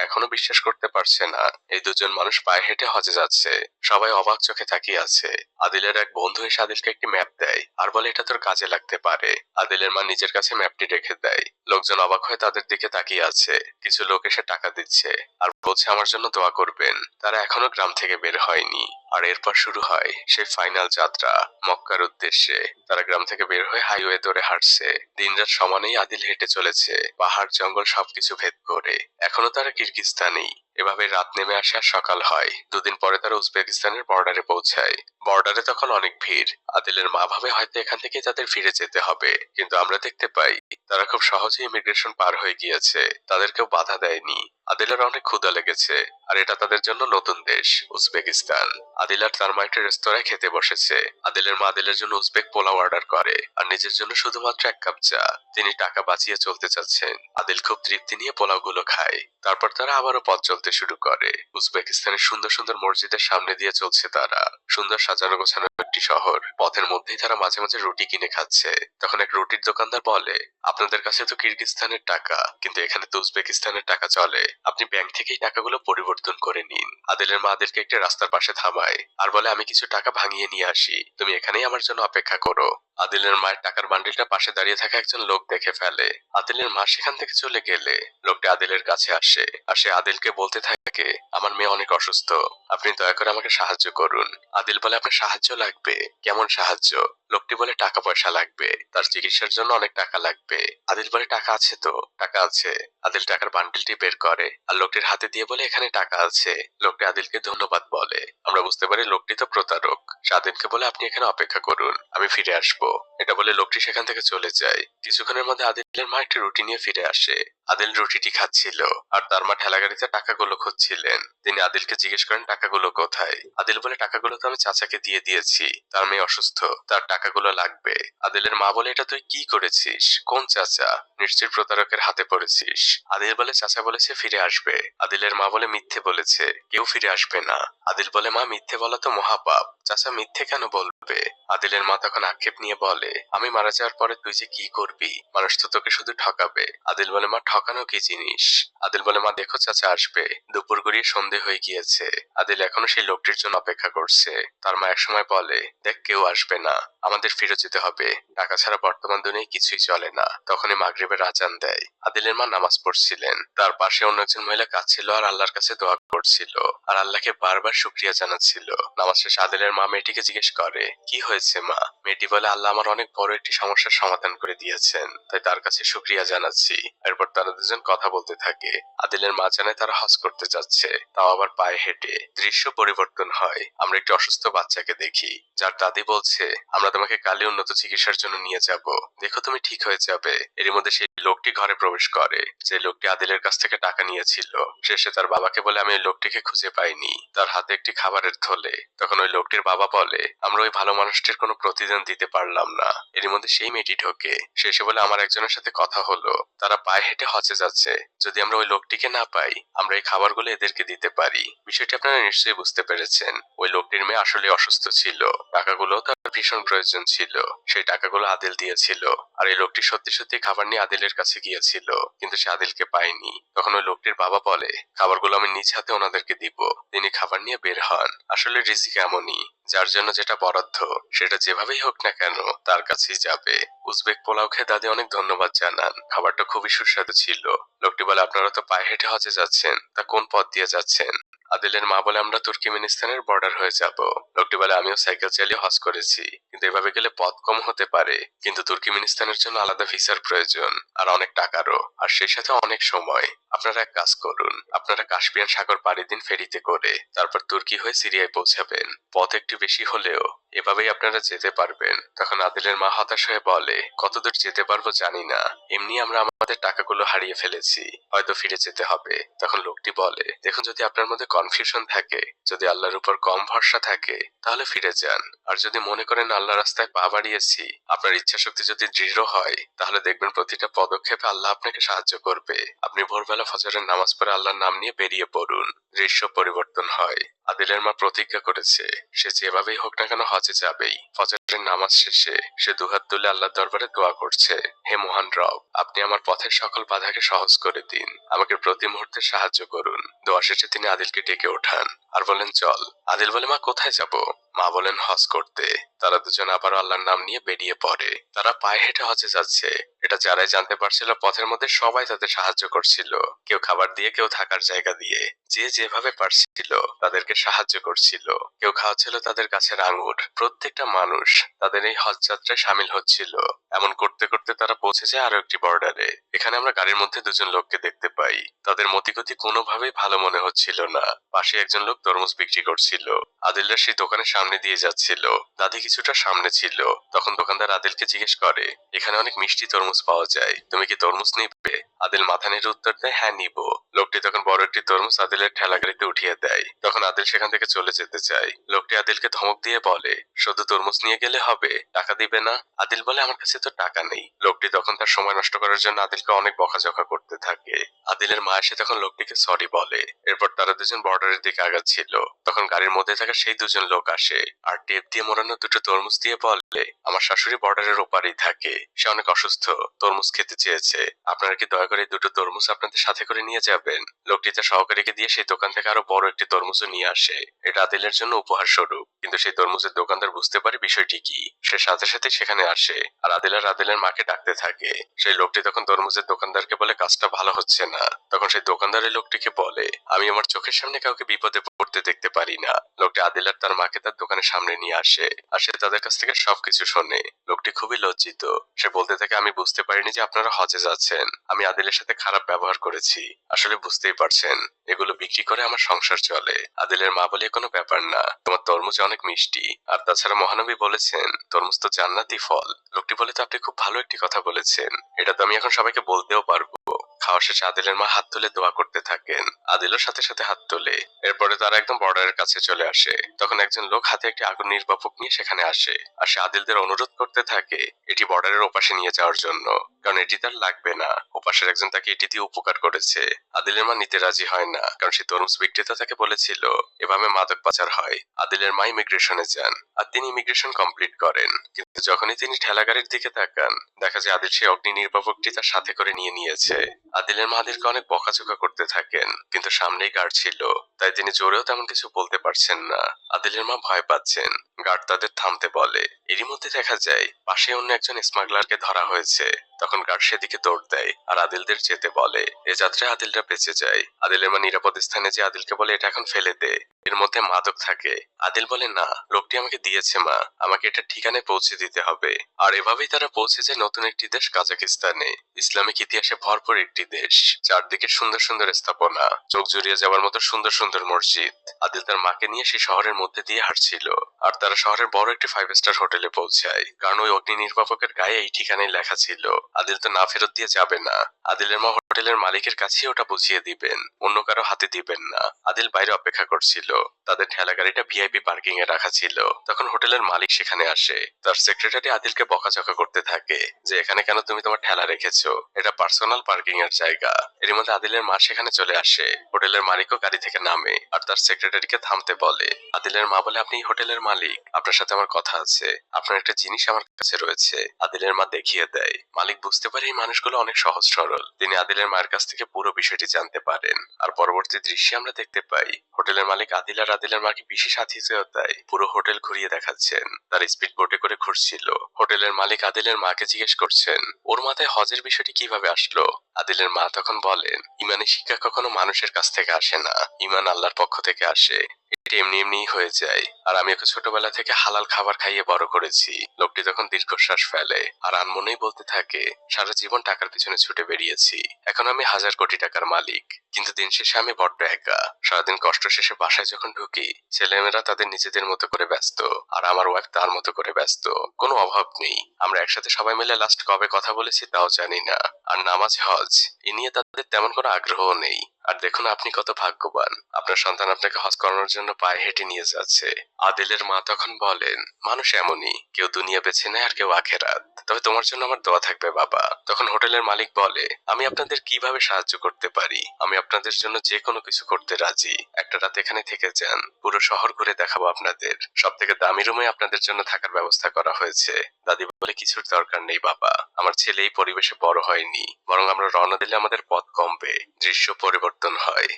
এখনো বিশ্বাস করতে পারছে না এই দুজন মানুষ পায়ে হেঁটে হজে যাচ্ছে। সবাই অবাক চোখে তাকিয়ে আছে। আদিলের এক বন্ধু এসে আদিলকে একটি ম্যাপ দেয় আর বলে, এটা তোর কাজে লাগতে পারে। আদিলের মা নিজের কাছে ম্যাপটি রেখে দেয়। লোকজন অবাক হয়ে তাদের দিকে তাকিয়ে আছে। কিছু লোক এসে টাকা দিচ্ছে আর বলছে আমার জন্য দোয়া করবেন। তারা এখনো গ্রাম থেকে বের হয়নি। আর এরপর শুরু হয় সেই ফাইনাল যাত্রা মক্কার উদ্দেশ্যে। তারা গ্রাম থেকে বের হয়ে হাইওয়ে ধরে হাঁটছে। দিনরাত সমানেই আদিল হেঁটে চলেছে, পাহাড় জঙ্গল সবকিছু ভেদ করে। এখনো তারা কিরগিজস্তানেই। এভাবে রাত নেমে আসে আর সকাল হয়। দুদিন পরে তারা উজবেকিস্তানের বর্ডারে পৌঁছায়। বর্ডারে তখন অনেক ভিড়। আদিলের মা ভাবে হয়তো এখান থেকে তাদের ফিরে যেতে হবে, কিন্তু আমরা দেখতে পাই তারা খুব সহজেই ইমিগ্রেশন পার হয়ে গিয়েছে, তাদের কেউ বাধা দেয়নি। আদিলের অনেক ক্ষুধা লেগেছে আর এটা তাদের জন্য নতুন দেশ উজবেকিস্তান। আদিল আর তার মা একটা রেস্তোরাঁয় খেতে বসেছে। আদিলের মা আদিলের জন্য উজবেক পোলাও অর্ডার করে আর নিজের জন্য শুধুমাত্র 1 কাপ চা। তিনি টাকা বাঁচিয়ে চলতে চাচ্ছেন। আদিল খুব তৃপ্তি নিয়ে পোলাওগুলো খায়। তারপর তারা আবারও পথ চলতে শুরু করে। উজবেকিস্তানের সুন্দর সুন্দর মসজিদের সামনে দিয়ে চলছে তারা। সুন্দর সাজানো গোছানো একটি শহর। পথের মধ্যেই তারা মাঝে মাঝে রুটি কিনে খাচ্ছে। তখন এক রুটির দোকানদার বলে, আপনাদের কাছে তো কিরগিজস্তানের টাকা, কিন্তু এখানে তো উজবেকিস্তানের টাকা চলে, আপনি ব্যাংক থেকেই টাকাগুলো পরিবর্তন করে নিন। আদিলের মা আদিলকে একটি রাস্তার পাশে থামায় আর বলে, আমি কিছু টাকা ভাঙিয়ে নিয়ে আসি, তুমি এখানেই আমার জন্য অপেক্ষা করো। আদিলের মায়ের টাকার বান্ডিলটা পাশে দাঁড়িয়ে থাকা একজন লোক দেখে ফেলে। আদিলের মা সেখান থেকে চলে গেলে লোকটি আদিলের কাছে আসে আর সে আদিলকে বলতে থাকে, আমার মেয়ে অনেক অসুস্থ, আপনি দয়া করে আমাকে সাহায্য করুন। আদিল বলে, আপনার সাহায্য লাগবে? কেমন সাহায্য? লোকটি বলে, টাকা পয়সা লাগবে, তার চিকিৎসার জন্য অনেক টাকা লাগবে। আদিল বলে, টাকা আছে তো? টাকা আছে। আদিল টাকার বান্ডিলটি বের করে আর লোকটির হাতে দিয়ে বলে, এখানে টাকা আছে। লোকটি আদিলকে ধন্যবাদ বলে। আমরা বুঝতে পারি লোকটি তো প্রতারক। সে আদিলকে বলে, আপনি এখানে অপেক্ষা করুন, আমি ফিরে আসবো। এটা বলে লোকটি সেখান থেকে চলে যায়। কিছুক্ষণের মধ্যে আদিলের মা একটি রুটি নিয়ে ফিরে আসে। আদিল রুটিটি খাচ্ছিল আর তার মা ঠেলাগাড়িতে টাকাগুলো খুঁজছিলেন। তিনি আদিলকে জিজ্ঞেস করেন, টাকাগুলো কোথায়? আদিল বলে, টাকাগুলো তো আমি চাচাকে দিয়ে দিয়েছি, তার মেয়ে অসুস্থ, তার টাকাগুলো লাগবে। আদিলের মা বলে, এটা তুই কি করেছিস? কোন চাচা? নিশ্চয়ই প্রতারকের হাতে পড়েছিস। আদিল বলে, চাচা বলেছে ফিরে আসবে। আদিলের মা বলে, মিথ্যে বলেছে, কেউ ফিরে আসবে না। আদিল বলে, মা মিথ্যে বলা তো মহাপাপ, চাচা মিথ্যে কেন বলবে? আদিলের মা তখন আক্ষেপ নিয়ে বলে, আমি মারা যাওয়ার পরে তুই যে কি করবি করবি? মানুষ তো তোকে শুধু ঠকাবে। আদিল বলে, মা ঠকানো কি জিনিস? আদিল বলে, মা দেখো চাচা আসবে। দুপুর গড়িয়ে সন্ধে হয়ে গিয়েছে। আদিল এখনো সেই লোকটির জন্য অপেক্ষা করছে। তার মা একসময় বলে, দেখ কেউ আসবে না, আমাদের ফিরে যেতে হবে। টাকা ছাড়া বর্তমান দুনিয়ায় কিছুই চলে না। তখনই মাগরিবের আজান দেয়। আদিলের মা নামাজ পড়ছিলেন। তার পাশে অন্য একজন মহিলা কাঁদছিল আর আল্লাহর কাছে দোয়া করছিল আর আল্লাহকে বারবার শুকরিয়া জানাচ্ছিল। নামাজ শেষে আদিলের মা মেয়েটিকে জিজ্ঞেস করে, কি হয়েছে মা? মেয়েটি বলে, আল্লাহ আমার অনেক বড় একটি সমস্যার সমাধান করে দিয়েছেন, তাই তার কাছে শুকরিয়া জানাচ্ছি। এরপর তারা দুজন কথা বলতে থাকে। আদিলের মা জানায় তারা হজ করতে যাচ্ছে, তাও আবার পায়ে হেঁটে। দৃশ্য পরিবর্তন হয়। আমরা একটি অসুস্থ বাচ্চাকে দেখি, যার দাদি বলছে, আমরা তোমাকে কালই উন্নত চিকিৎসার জন্য নিয়ে যাব, দেখো তুমি ঠিক হয়ে যাবে। এর মধ্যে সেই লোকটি ঘরে প্রবেশ করে, যে লোকটি আদিলের কাছ থেকে টাকা নিয়েছিল। শেষে তার বাবাকে বলে, আমি ওই লোকটিকে খুঁজে পাইনি। তার হাতে একটি খাবারের থলে। তখন ওই লোকটির বাবা বলে, আমরা ওই ভালো মানুষটির কোনো প্রতিদান দিতে পারলাম না। এর মধ্যে সেই মেয়েটি ঢোকে। সে এসে বলে, আমার একজনের সাথে কথা হলো, তারা পায়ে হেঁটে হজে যাচ্ছে। যদি আমরা ওই লোকটিকে না পাই, আমরা এই খাবারগুলো এদেরকে দিতে পারি। বিষয়টি আপনারা নিশ্চয়ই বুঝতে পেরেছেন। ওই লোকটির মেয়ে আসলে অসুস্থ ছিল। টাকাগুলো তার ভীষণ প্রয়োজন ছিল। সেই টাকাগুলো আদিল দিয়েছিল। আর এই লোকটি সত্যি সত্যি খাবার নিয়ে আদিলের কাছে গিয়েছিল, কিন্তু সে আদিলকে পায়নি। তখন ওই লোকটির বাবা বলে, খাবারগুলো আমি নিজ হাতে ওনাদেরকে দিব। তিনি খাবার নিয়ে বের হন। আসলে রিজিক এমনই, যার জন্য যেটা বরাদ্দ সেটা যেভাবেই হোক না কেন তার কাছেই যাবে। উজবেক পোলাও খেয়ে দাদি অনেক ধন্যবাদ জানান। খাবারটা খুবই সুস্বাদু ছিল। লোকটি বলে, আপনারা তো পায়ে হেঁটে হজে যাচ্ছেন, তা কোন পথ দিয়ে যাচ্ছেন? আদিলের মা বলে, আমরা তুর্কিমেনিস্তানের বর্ডার হয়ে যাব। লোকটি বলে, আমিও সাইকেল চালিয়ে হজ করেছি, কিন্তু এভাবে গেলে পথ কম হতে পারে। কিন্তু তুর্কিমেনিস্তানের জন্য আলাদা ভিসার প্রয়োজন, আর অনেক টাকারও, আর সেই সাথে অনেক সময়। আপনারা এক কাজ করুন, আপনারা কাস্পিয়ান সাগর পাড়ি দিন ফেরিতে করে, তারপর তুর্কি হয়ে সিরিয়ায় পৌঁছাবেন। পথ একটু বেশি হলেও এভাবেই আপনারা যেতে পারবেন। তখন আদিলের মা হতাশ হয়ে বলে, কতদূর যেতে পারবো জানি না, এমনি আমরা আমাদের টাকাগুলো হারিয়ে ফেলেছি, হয়তো ফিরে যেতে হবে। তখন লোকটি বলে, দেখুন যদি আপনার মধ্যে কনফিউশন থাকে, যদি আল্লাহর উপর কম ভরসা থাকে, তাহলে ফিরে যান। আর যদি মনে করেন আল্লাহ রাস্তায় পা বাড়িয়েছি, আপনার ইচ্ছা শক্তি যদি দৃঢ় হয়, তাহলে দেখবেন প্রতিটা পদক্ষেপে আল্লাহ আপনাকে সাহায্য করবে। আপনি ভোরবেলা ফজরের নামাজ পড়ে আল্লাহর নাম নিয়ে বেরিয়ে পড়ুন। দৃশ্য পরিবর্তন হয়। আদিলের মা প্রতিজ্ঞা করেছে, সে যেভাবেই হোক না কেন হজে যাবেই। ফজরের নামাজ শেষে সে দুহাত তুলে আল্লাহর দরবারে দোয়া করছে, হে মহান রব, আপনি আমার পথের সকল বাধাকে সহজ করে দিন, আমাকে প্রতি মুহূর্তে সাহায্য করুন। দোয়া শেষে তিনি আদিলকে ডেকে ওঠান আর বলেন, চল। আদিল বলে, মা কোথায় যাব? মা বলেন, হজ করতে। তারা দুজন আবারও আল্লাহর নাম নিয়ে বেরিয়ে পড়ে। তারা পায়ে হেঁটে হজে যাচ্ছে, এটা যারাই জানতে পারছিল পথের মধ্যে সবাই তাদের সাহায্য করছিল। কেউ খাবার দিয়ে, কেউ থাকার জায়গা দিয়ে, যে যেভাবে পারছিল তাদেরকে সাহায্য করছিল। কেউ খাওয়াচ্ছিল তাদের গাছের আঙুর। প্রত্যেকটা মানুষ তাদের এই হজ যাত্রায় সামিল হচ্ছিল। এমন করতে করতে তারা পৌঁছে যায় আরো একটি বর্ডারে। এখানে আমরা গাড়ির মধ্যে দুজন লোককে দেখতে পাই। তাদের মতিগতি কোনোভাবেই ভালো মনে হচ্ছিল না। পাশে একজন লোক তরমুজ বিক্রি করছিল। আদিলরা সেই দোকানের সামনে দিয়ে যাচ্ছিল। দাদি কিছুটা সামনে ছিল। তখন দোকানদার আদিলকে জিজ্ঞেস করে, এখানে অনেক মিষ্টি তরমুজ পাওয়া যায়, তুমি কি তরমুজ নিবে? আদিল মাথা নেড়ে উত্তর দেয়, হ্যাঁ নিব। লোকটি তখন বড় একটি তরমুজ আদিলের ঠেলা গাড়িতে উঠিয়ে দেয়। তখন আদিল সেখান থেকে চলে যেতে চায়। লোকটি আদিলকে ধমক দিয়ে বলে, শুধু তরমুজ নিয়ে গেলে হবে, টাকা দিবে না? আদিল বলে, আমার কাছে তো টাকা নেই। লোকটি তখন তার সময় নষ্ট করার জন্য আদিলকে অনেক বকাঝকা করতে থাকে। আদিলের মা এসে তখন লোকটিকে সরি বলে। এরপর তারা দুজন বর্ডারের দিকে আগাচ্ছিল। তখন গাড়ির মধ্যে থাকা সেই দুজন লোক আসে আর টেপ দিয়ে মোড়ানো দুটো তরমুজ দিয়ে বলে, আমার শাশুড়ি বর্ডারের ওপারেই থাকে, সে অনেক অসুস্থ, তরমুজ খেতে চেয়েছে, আপনারা কি দয়া করে এই দুটো তরমুজ আপনাদের সাথে করে নিয়ে যাবেন? লোকটি তার সহকারীকে দিয়ে সেই দোকান থেকে আরো বড় একটি তরমুজও নিয়ে আসে। এটা আদিলের জন্য উপহার স্বরূপ। কিন্তু সেই তরমুজের দোকানদার বুঝতে পারে বিষয়টি কি। সে সাথে সাথে সেখানে আসে আর আদিলের মাকে ডাকতে থাকে। সেই লোকটি তখন তরমুজের দোকানদারকে বলে, কাজটা ভালো হচ্ছে না। তখন সেই দোকানদার এই লোকটিকে বলে, আমি আমার চোখের সামনে কাউকে বিপদে পড়তে দেখতে পারি না। লোকটি আদিল আর তার মাকে তার দোকানের সামনে নিয়ে আসে আর সে তাদের কাছ থেকে সবকিছু শোনে। লোকটি খুবই লজ্জিত। সে বলতে থাকে, আমি বুঝতে পারিনি যে আপনারা হজে যাচ্ছেন। আমি আদিলের সাথে খারাপ ব্যবহার করেছি। আসলে বুঝতেই পারছেন, এগুলো বিক্রি করে আমার সংসার চলে। আদিলের মা বলে, কোনো ব্যাপার না, তোমার তরমুজ অনেক মিষ্টি, আর তাছাড়া মহানবী বলেছেন তরমুজ তো জান্নাতি ফল। লোকটি বলে, তো আপনি খুব ভালো একটি কথা বলেছেন, এটা তো আমি এখন সবাইকে বলতেও পারবো। খাওয়া শেষে আদিলের মা হাত তুলে দোয়া করতে থাকেন। আদিলও সাথে সাথে হাত তোলে। এরপরে তারা একদম বর্ডারের কাছে চলে আসে। তখন একজন লোক হাতে একটি আগুন নির্বাপক নিয়ে সেখানে আসে আর সে আদিলদের অনুরোধ করতে থাকে এটি বর্ডারের ওপাশে নিয়ে যাওয়ার জন্য, কারণ এটি তার লাগবে না। ওপাশের একজন তাকে এটি দিয়ে উপকার করেছে। আদিলের মা নিতে রাজি হয় না, কারণ সেই তরমুজ বিক্রেতা তাকে বলেছিল এভাবে মাদক পাচার হয়। আদিলের মা ইমিগ্রেশনে যান আর তিনি ইমিগ্রেশন কমপ্লিট করেন, কিন্তু যখনই তিনি ঠেলাগাড়ির দিকে তাকান দেখা যায় আদিল সেই অগ্নি নির্বাপকটি তার সাথে করে নিয়েছে। আদিলের মা আদিলকে অনেক বকাঝকা করতে থাকেন, কিন্তু সামনেই গার্ড ছিল, তাই তিনি জোরেও তেমন কিছু বলতে পারছেন না। আদিলের মা ভয় পাচ্ছেন। গার্ড তাদের থামতে বলে। এরই মধ্যে দেখা যায় পাশে অন্য একজন স্মাগলারকে ধরা হয়েছে। তখন গার্ড সেদিকে দৌড় দেয় আর আদিলদের যেতে বলে। এ যাত্রায় আদিলরা বেঁচে যায়। আদিলের মা নিরাপদ স্থানে যে আদিলকে বলে এটা এখন ফেলে দে, এর মধ্যে মাদক থাকে। আদিল বলে না, লোকটি আমাকে দিয়েছে মা, আমাকে এটা ঠিকানায় পৌঁছে দিতে হবে। আর এভাবেই তারা পৌঁছে যায় নতুন একটি দেশ কাজাকিস্তানে। ইসলামিক ইতিহাসে ভরপুর একটি দেশ, চারদিকে সুন্দর সুন্দর স্থাপনা, চোখ জুড়িয়ে যাওয়ার মতো সুন্দর সুন্দর মসজিদ। আদিল তার মাকে নিয়ে সেই শহরের মধ্যে দিয়ে হাঁটছিল আর তারা শহরের বড় একটি 5 স্টার হোটেলে পৌঁছায়, কারণ ওই অগ্নি নির্বাপকের গায়ে এই ঠিকানায় লেখা ছিল। আদিল তো না ফেরত দিয়ে যাবে না। আদিলের মা হোটেলের মালিকের কাছেই ওটা বুঝিয়ে দিবেন, অন্য কারো হাতে দিবেন না। আদিল বাইরে অপেক্ষা করছিল। তাদের ঠেলা গাড়িটা ভিআইপি পার্কিং এ রাখা ছিল। তখন হোটেলের মালিক সেখানে আসে। তার সেক্রেটারি আদিলকে বকাঝকা করতে থাকে যে এখানে কেন তুমি তোমার ঠেলা রেখেছো, এটা পার্সোনাল পার্কিং এর জায়গা। এর মধ্যে আদিলের মা সেখানে চলে আসে। হোটেলের মালিকও গাড়ি থেকে নামে আর তার সেক্রেটারিকে থামতে বলে। আদিলের মা বলে আপনি হোটেলের মালিক, আপনার সাথে আমার কথা আছে, আপনার একটা জিনিস আমার কাছে রয়েছে। আদিলের মা দেখিয়ে দেয়। মালিক বুঝতে পারে এই মানুষগুলো অনেক সহজ সরল। তিনি আদিলের মায়ের কাছ থেকে পুরো বিষয়টি জানতে পারেন। আর পরবর্তী দৃশ্যে আমরা দেখতে পাই হোটেলের মালিক আদিল আর আদিলের মাকে বিশেষ আতিথেয়তায় পুরো হোটেল ঘুরিয়ে দেখাচ্ছেন। তার স্পিড বোটে করে ঘুরছিল। হোটেলের মালিক আদিলের মাকে জিজ্ঞেস করছেন ওর মাথায় হজের বিষয়টি কিভাবে আসলো। আদিলের মা তখন বলেন ইমানের শিক্ষা কখনো মানুষের কাছ থেকে আসে না, ইমান আল্লাহর পক্ষ থেকে আসে। এটি এমনি এমনিই হয়ে যায়। আর আমি ওকে ছোটবেলা থেকে হালাল খাবার খাইয়ে বড় করেছি। লোকটি তখন দীর্ঘশ্বাস ফেলে আর আনমনেই বলতে থাকে সারা জীবন টাকার পিছনে ছুটে বেরিয়েছি, এখন আমি 1000 কোটি টাকার মালিক, কিন্তু দিন শেষে আমি বড্ড একা। সারাদিন কষ্ট শেষে বাসায় যখন ঢুকি ছেলেমেয়েরা তাদের নিজেদের মতো করে ব্যস্ত আর আমার ওয়াইফ তার মতো করে ব্যস্ত। কোনো অভাব নেই। আমরা একসাথে সবাই মিলে লাস্ট কবে কথা বলেছি তাও জানি না। আর নামাজ হজ এ নিয়ে তাদের তেমন কোনো আগ্রহ নেই। আর দেখুন আপনি কত ভাগ্যবান, আপনার সন্তান আপনাকে হজ করানোর জন্য পায়ে হেঁটে নিয়ে যাচ্ছে। আদিলের মা তখন বলেন মানুষ এমনই, কেউ দুনিয়া বেছে নেয় আর কেউ আখেরাত, তবে তোমার জন্য আমার দোয়া থাকবে বাবা। তখন হোটেলের মালিক বলে আমি আপনাদের কিভাবে সাহায্য করতে পারি, আমি আপনাদের জন্য যে কোনো কিছু করতে রাজি। একটা রাত এখানে থেকে যান, পুরো শহর ঘুরে দেখাবো আপনাদের। সব থেকে দামি রুমে আপনাদের জন্য থাকার ব্যবস্থা করা হয়েছে। দাদি বলে কিছুর দরকার নেই বাবা, আমার ছেলে এই পরিবেশে বড় হয়নি, বরং আমরা রওনা দিলে আমাদের পথ কমবে। দৃশ্য পরিবর্তন হয়।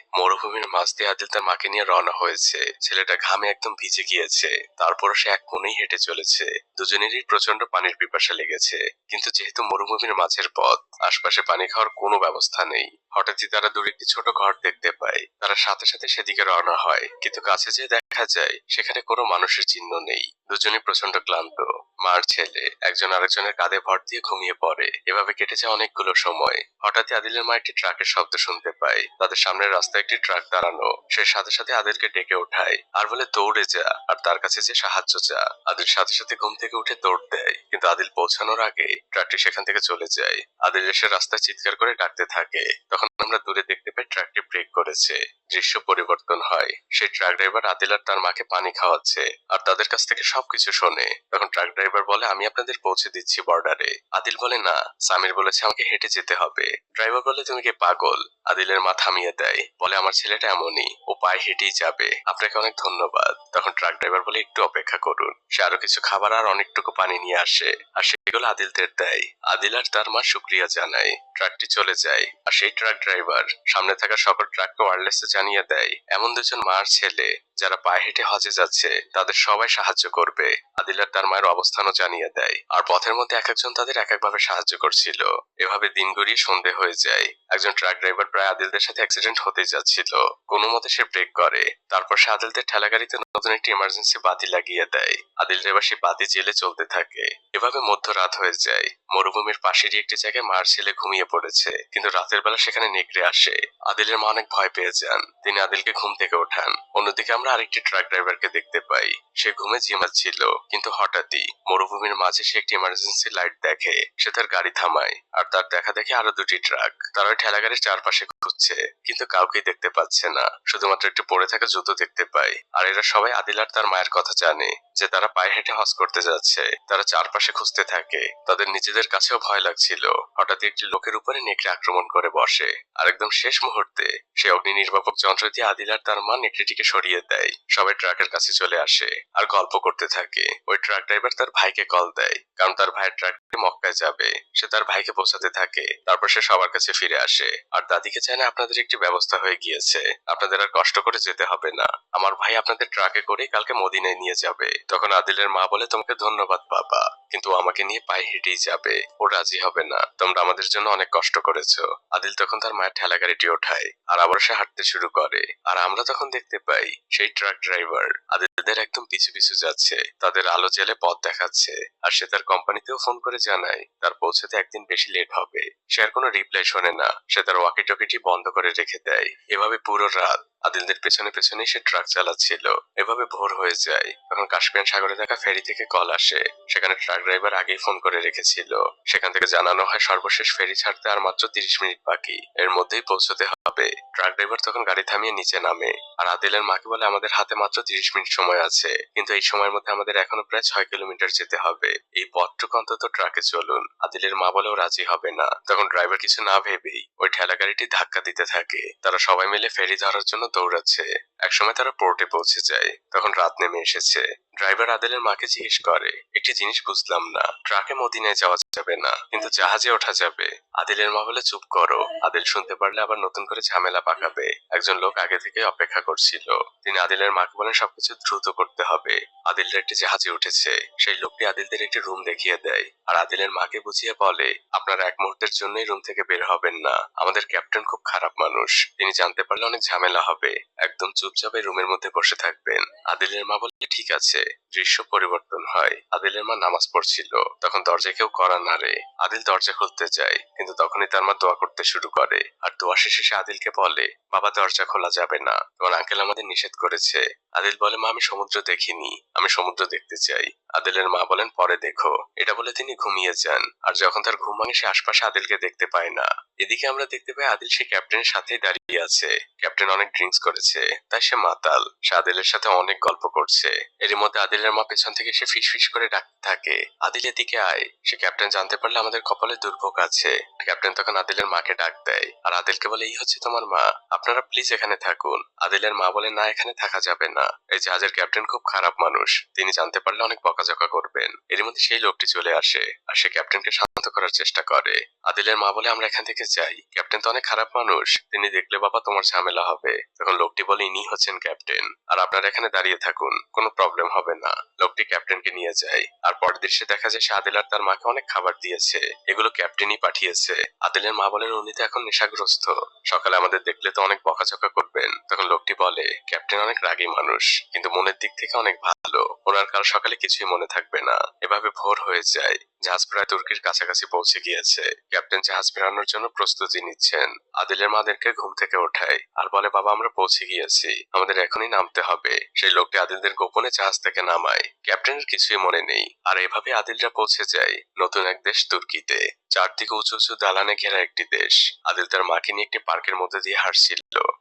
মরুভূমির মাঝ দিয়ে আদিল তার মাকে নিয়ে রওনা হয়েছে। ছেলেটা ঘামে একদম ভিজে গিয়েছে, তারপর সে এক কোণেই হেঁটে চলেছে। দুজনেরই প্রচন্ড পানির পিপাসা লেগেছে, কিন্তু যেহেতু মরুভূমির মাঝের পথ, আশপাশে পানি খাওয়ার কোনো ব্যবস্থা নেই। হঠাৎই তারা দূরে একটি ছোট ঘর দেখতে পায়। তারা সাথে সাথে সেদিকে রওনা হয়, কিন্তু কাছে যেয়ে দেখা যায় সেখানে কোনো মানুষের চিহ্ন নেই। দুজনই প্রচন্ড ক্লান্ত। মার ছেলে একজন আরেকজনের কাঁধে ভর দিয়ে ঘুমিয়ে পড়ে। এভাবে কেটে যায় অনেকগুলো সময়। হঠাৎই আদিলের মা একটি ট্রাকের শব্দ শুনতে পায়। তাদের সামনের রাস্তায় একটি ট্রাক দাঁড়ানো। সে সাথে সাথে আদিলকে ডেকে ওঠায় আর বলে দৌড়ে যা আর তার কাছে যে সাহায্য চা। আদিল সাথে সাথে ঘুম থেকে উঠে দৌড় দেয়, কিন্তু আদিল পৌঁছানোর আগে ট্রাকটি সেখান থেকে চলে যায়। আদিল এসে রাস্তায় চিৎকার করে ডাকতে থাকে। তখন আমরা দূরে দেখতে পাই ট্রাকটি ব্রেক করেছে। দৃশ্য পরিবর্তন হয়। সেই ট্রাক ড্রাইভার আদিল আর তার মাকে পানি খাওয়াচ্ছে আর তাদের কাছ থেকে সবকিছু শোনে। তখন ট্রাক ড্রাইভার বলে আমি আপনাদের পৌঁছে দিচ্ছি বর্ডারে। আদিল বলে না, সামির বলেছে আমাকে হেঁটে যেতে হবে। ড্রাইভার বলে তুমি কি পাগল? আদিলের মা থামিয়ে দেয়, বলে আমার ছেলেটা এমনই, ও পায়ে হেঁটেই যাবে, আপনাকে অনেক ধন্যবাদ। তখন ট্রাক ড্রাইভার বলে একটু অপেক্ষা করুন। সে আরো কিছু খাবার আর অনেকটুকু পানি নিয়ে আসে আর সেগুলো আদিলদের দেয়। আদিল আর তার মা শুক্রিয়া জানায়। ট্রাকটি চলে যায় আর সেই ট্রাক ড্রাইভার সামনে থাকা সকল ট্রাককে ওয়্যারলেসে জানিয়ে দেয় এমন দুজন মা আর ছেলে যারা পায়ে হেঁটে হজে যাচ্ছে তাদের সবাই সাহায্য করবে। আদিল আর তার মায়ের অবস্থানও জানিয়ে দেয়। আর পথের মধ্যে এক একজন তাদের এক একভাবে সাহায্য করছিল। এভাবে দিন গড়িয়ে সন্ধে হয়ে যায়। একজন ট্রাক ড্রাইভার প্রায় আদিলদের সাথে অ্যাক্সিডেন্ট হতে যাচ্ছিল। কোনো মতে সে ব্রেক করে। তারপর সে আদিলদের ঠেলাগাড়িতে নতুন একটি ইমার্জেন্সি বাতি লাগিয়ে দেয়। আদিল ড্রাইভার সেই বাতি জেলে চলতে থাকে। এভাবে মধ্যরাত হয়ে যায়। মরুভূমির পাশেরই একটি জায়গায় মার ছেলে ঘুমিয়ে পড়েছে, কিন্তু রাতের বেলা সেখানে নেকড়ে আসে। আদিলের মা অনেক ভয় পেয়ে যান। তিনি আদিলকে ঘুম থেকে ওঠান। অন্যদিকে আমরা আরেকটি ট্রাক ড্রাইভারকে দেখতে পাই। সে ঘুমে ঝিমাচ্ছিল, কিন্তু হঠাৎই মরুভূমির মাঝে সে একটি ইমার্জেন্সি লাইট দেখে। সে তার গাড়ি থামায় আর তার দেখা দেখে আরো দুটি ট্রাক। তারা ওই ঠেলাগাড়ির চারপাশে খুঁজছে, কিন্তু কাউকেই দেখতে পাচ্ছে না। শুধুমাত্র একটি পড়ে থাকা জুতো দেখতে পায়। আর এরা সবাই আদিল আর তার মায়ের কথা জানে যে তারা পায়ে হেঁটে হজ করতে যাচ্ছে। তারা চারপাশে খুঁজতে থাকে। তাদের নিজেদের যাত্রীদের কাছেও ভয় লাগছিল। হঠাৎ একটি লোকের উপরে নেকড়ে আক্রমণ করে বসে, আর একদম শেষ মুহূর্তে সে অগ্নি নির্বাপক যন্ত্র দিয়ে আদিল আর তার মা নেকড়েটিকে সরিয়ে দেয়। সবাই ট্রাকের কাছে চলে আসে আর গল্প করতে থাকে। ওই ট্রাক ড্রাইভার তার ভাইকে কল দেয়, কারণ তার ভাইয়ের ট্রাকটি মক্কায় যাবে। সে তার ভাইকে পৌঁছাতে থাকে, তারপর সে সবার কাছে ফিরে আসে আর দাদিকে জানে আপনাদের একটি ব্যবস্থা হয়ে গিয়েছে, আপনাদের আর কষ্ট করে যেতে হবে না। আমার ভাই আপনাদের ট্রাকে করে কালকে মদিনায় নিয়ে যাবে। তখন আদিলের মা বলে, তোমাকে ধন্যবাদ বাবা, কিন্তু ও আমাকে নিয়ে পায়ে হেঁটেই যাবে, ও রাজি হবে না। তোমরা আমাদের জন্য অনেক কষ্ট করেছো। আদিল তখন তার মায়ের ঠেলা গাড়িটি ওঠায় আর আবার সে হাঁটতে শুরু করে। আর আমরা তখন দেখতে পাই সেই ট্রাক ড্রাইভার আদিলদের একদম পিছু পিছু যাচ্ছে, তাদের আলো জেলে পথ দেখাচ্ছে। আর সে তার কোম্পানিতেও ফোন করে জানায় তার পৌঁছাতে একদিন বেশি লেট হবে। সে আর কোনো রিপ্লাই শোনে না, সে তার ওয়াকি টকিটি বন্ধ করে রেখে দেয়। এভাবে পুরো রাত আদিলদের পেছনে পেছনেই সে ট্রাক চালাচ্ছিল। এভাবে ভোর হয়ে যায়। তখন কাস্পিয়ান সাগরে থাকা ফেরি থেকে কল আসে, সেখানে ট্রাক ড্রাইভার আগেই ফোন করে রেখেছিল। সেখান থেকে জানানো হয় সর্বশেষ ফেরি ছাড়তে আর মাত্র 30 মিনিট বাকি, এর মধ্যেই পৌঁছতে হবে। ট্রাক ড্রাইভার তখন গাড়ি থামিয়ে নিচে নামে আর আদিলের মাকে বলে, আমাদের হাতে মাত্র 30 মিনিট সময় আছে, কিন্তু এই সময়ের মধ্যে আমাদের এখনো প্রায় 6 কিলোমিটার যেতে হবে। এই পথটুকু অন্তত ট্রাকে চলুন। আদিলের মা বলেও রাজি হবে না। তখন ড্রাইভার কিছু না ভেবেই ওই ঠেলা গাড়িটি ধাক্কা দিতে থাকে। তারা সবাই মিলে ফেরি ধরার জন্য দৌড়াচ্ছে। একসময় তারা পোর্টে পৌঁছে যায়। তখন রাত নেমে এসেছে। ড্রাইভার আদিলের মাকে জিজ্ঞেস করে, একটি জিনিস বুঝলাম না, ট্রাকে মদিনায় যাওয়া যাবে না, কিন্তু জাহাজে ওঠা যাবে। আদিলের মা বলে, চুপ করো, আদিল শুনতে পারলে আবার নতুন করে ঝামেলা পাকাবে। একজন লোক আগে থেকে অপেক্ষা করছিল। তিনি আদিলের মাকে বলেন সবকিছু দ্রুত করতে হবে। আদিলরা একটি জাহাজে উঠেছে। সেই লোকটি আদিলদের একটি রুম দেখিয়ে দেয় আর আদিলের মাকে বুঝিয়ে বলে, আপনারা এক মুহূর্তের জন্যই রুম থেকে বের হবেন না, আমাদের ক্যাপ্টেন খুব খারাপ মানুষ, তিনি জানতে পারলে অনেক ঝামেলা হবে, একদম চুপচাপ এই রুমের মধ্যে বসে থাকবেন। আদিলের মা বলে, ঠিক আছে। দৃশ্য পরিবর্তন হয়। আদিলের মা নামাজ পড়ছিল। তখন দরজায় কেউ কড়া নাড়ে। আদিল দরজা খুলতে যায়, কিন্তু তখনই তার মা দোয়া করতে শুরু করে। আর দোয়া শেষে সে আদিলকে বলে, বাবা দরজা খোলা যাবে না, তোমার আঙ্কেল আমাদের নিষেধ করেছে। আদিল বলে, মা আমি সমুদ্র দেখিনি, আমি সমুদ্র দেখতে চাই। আদিলের মা বলেন, পরে দেখো। এটা বলে তিনি ঘুমিয়ে যান। আর যখন তার ঘুম ভাঙে সে আশপাশে আদিলকে দেখতে পায় না। এদিকে আমরা দেখতে পাই আদিল সে ক্যাপ্টেনের সাথেই দাঁড়িয়ে আছে। ক্যাপ্টেন অনেক ড্রিঙ্কস করেছে, তাই সে মাতাল। সে আদিলের সাথে অনেক গল্প করছে। এর মধ্যে আদিলের মা পেছন থেকে সে ফিস ফিস করে ডাকতে থাকে, আদিল এদিকে আয়। সে ক্যাপ্টেন জানতে পারলে আমাদের কপালে দুর্ভোগ আছে। ক্যাপ্টেন তখন আদিলের মাকে ডাক দেয় আর আদিলকে বলে, এই হচ্ছে তোমার মা, আপনারা প্লিজ এখানে থাকুন। আদিলের মা বলে, না এখানে থাকা যাবে না, এই জাহাজের ক্যাপ্টেন খুব খারাপ মানুষ, তিনি জানতে পারলে অনেক বকাঝকা করবেন। এর মধ্যে সেই লোকটি চলে আসে আর সে ক্যাপ্টেনকে শান্ত করার চেষ্টা করে। আদিলের মা বলে, আমরা এখান থেকে যাই, ক্যাপ্টেন তো অনেক খারাপ মানুষ, তিনি দেখলে বাবা তোমার ঝামেলা হবে। তখন লোকটি বলে, ইনি হচ্ছেন ক্যাপ্টেন, আর আপনারা এখানে দাঁড়িয়ে থাকুন, কোনো প্রবলেম হবে না। লোকটি ক্যাপ্টেনকে নিয়ে যায় আর পরের দৃশ্যে দেখা যায় সে আদিল আর তার মাকে অনেক খাবার দিয়েছে, এগুলো ক্যাপ্টেনই পাঠিয়েছে। আদিলের মা বলেন, উনি তো এখন নেশাগ্রস্ত, সকালে আমাদের দেখলে তো অনেক বকাঝকা করবেন। তখন লোকটি বলে, ক্যাপ্টেন অনেক রাগী মানুষ, কিন্তু মনের দিক থেকে অনেক ভালো, ওনার কাল সকালে কিছুই মনে থাকবে না। এভাবে ভোর হয়ে যায়। জাহাজ প্রায় তুর্কির কাছাকাছি পৌঁছে গিয়েছে। ক্যাপ্টেন জাহাজ ফেরানোর জন্য প্রস্তুতি নিচ্ছেন। আদিলের মাদেরকে ঘুম থেকে ওঠায় আর বলে, বাবা আমরা পৌঁছে গিয়েছি, আমাদের এখনই নামতে হবে। সেই লোকটি আদিলদের গোপনে জাহাজ থেকে নামায়। ক্যাপ্টেনের কিছুই মনে নেই। আর এভাবে আদিলরা পৌঁছে যায় নতুন এক দেশ তুর্কিতে। চারদিকে উঁচু উঁচু দালানে ঘেরা একটি দেশ। আদিল তার মাকে নিয়ে একটি পার্কের মধ্যে দিয়ে হাঁটছিল।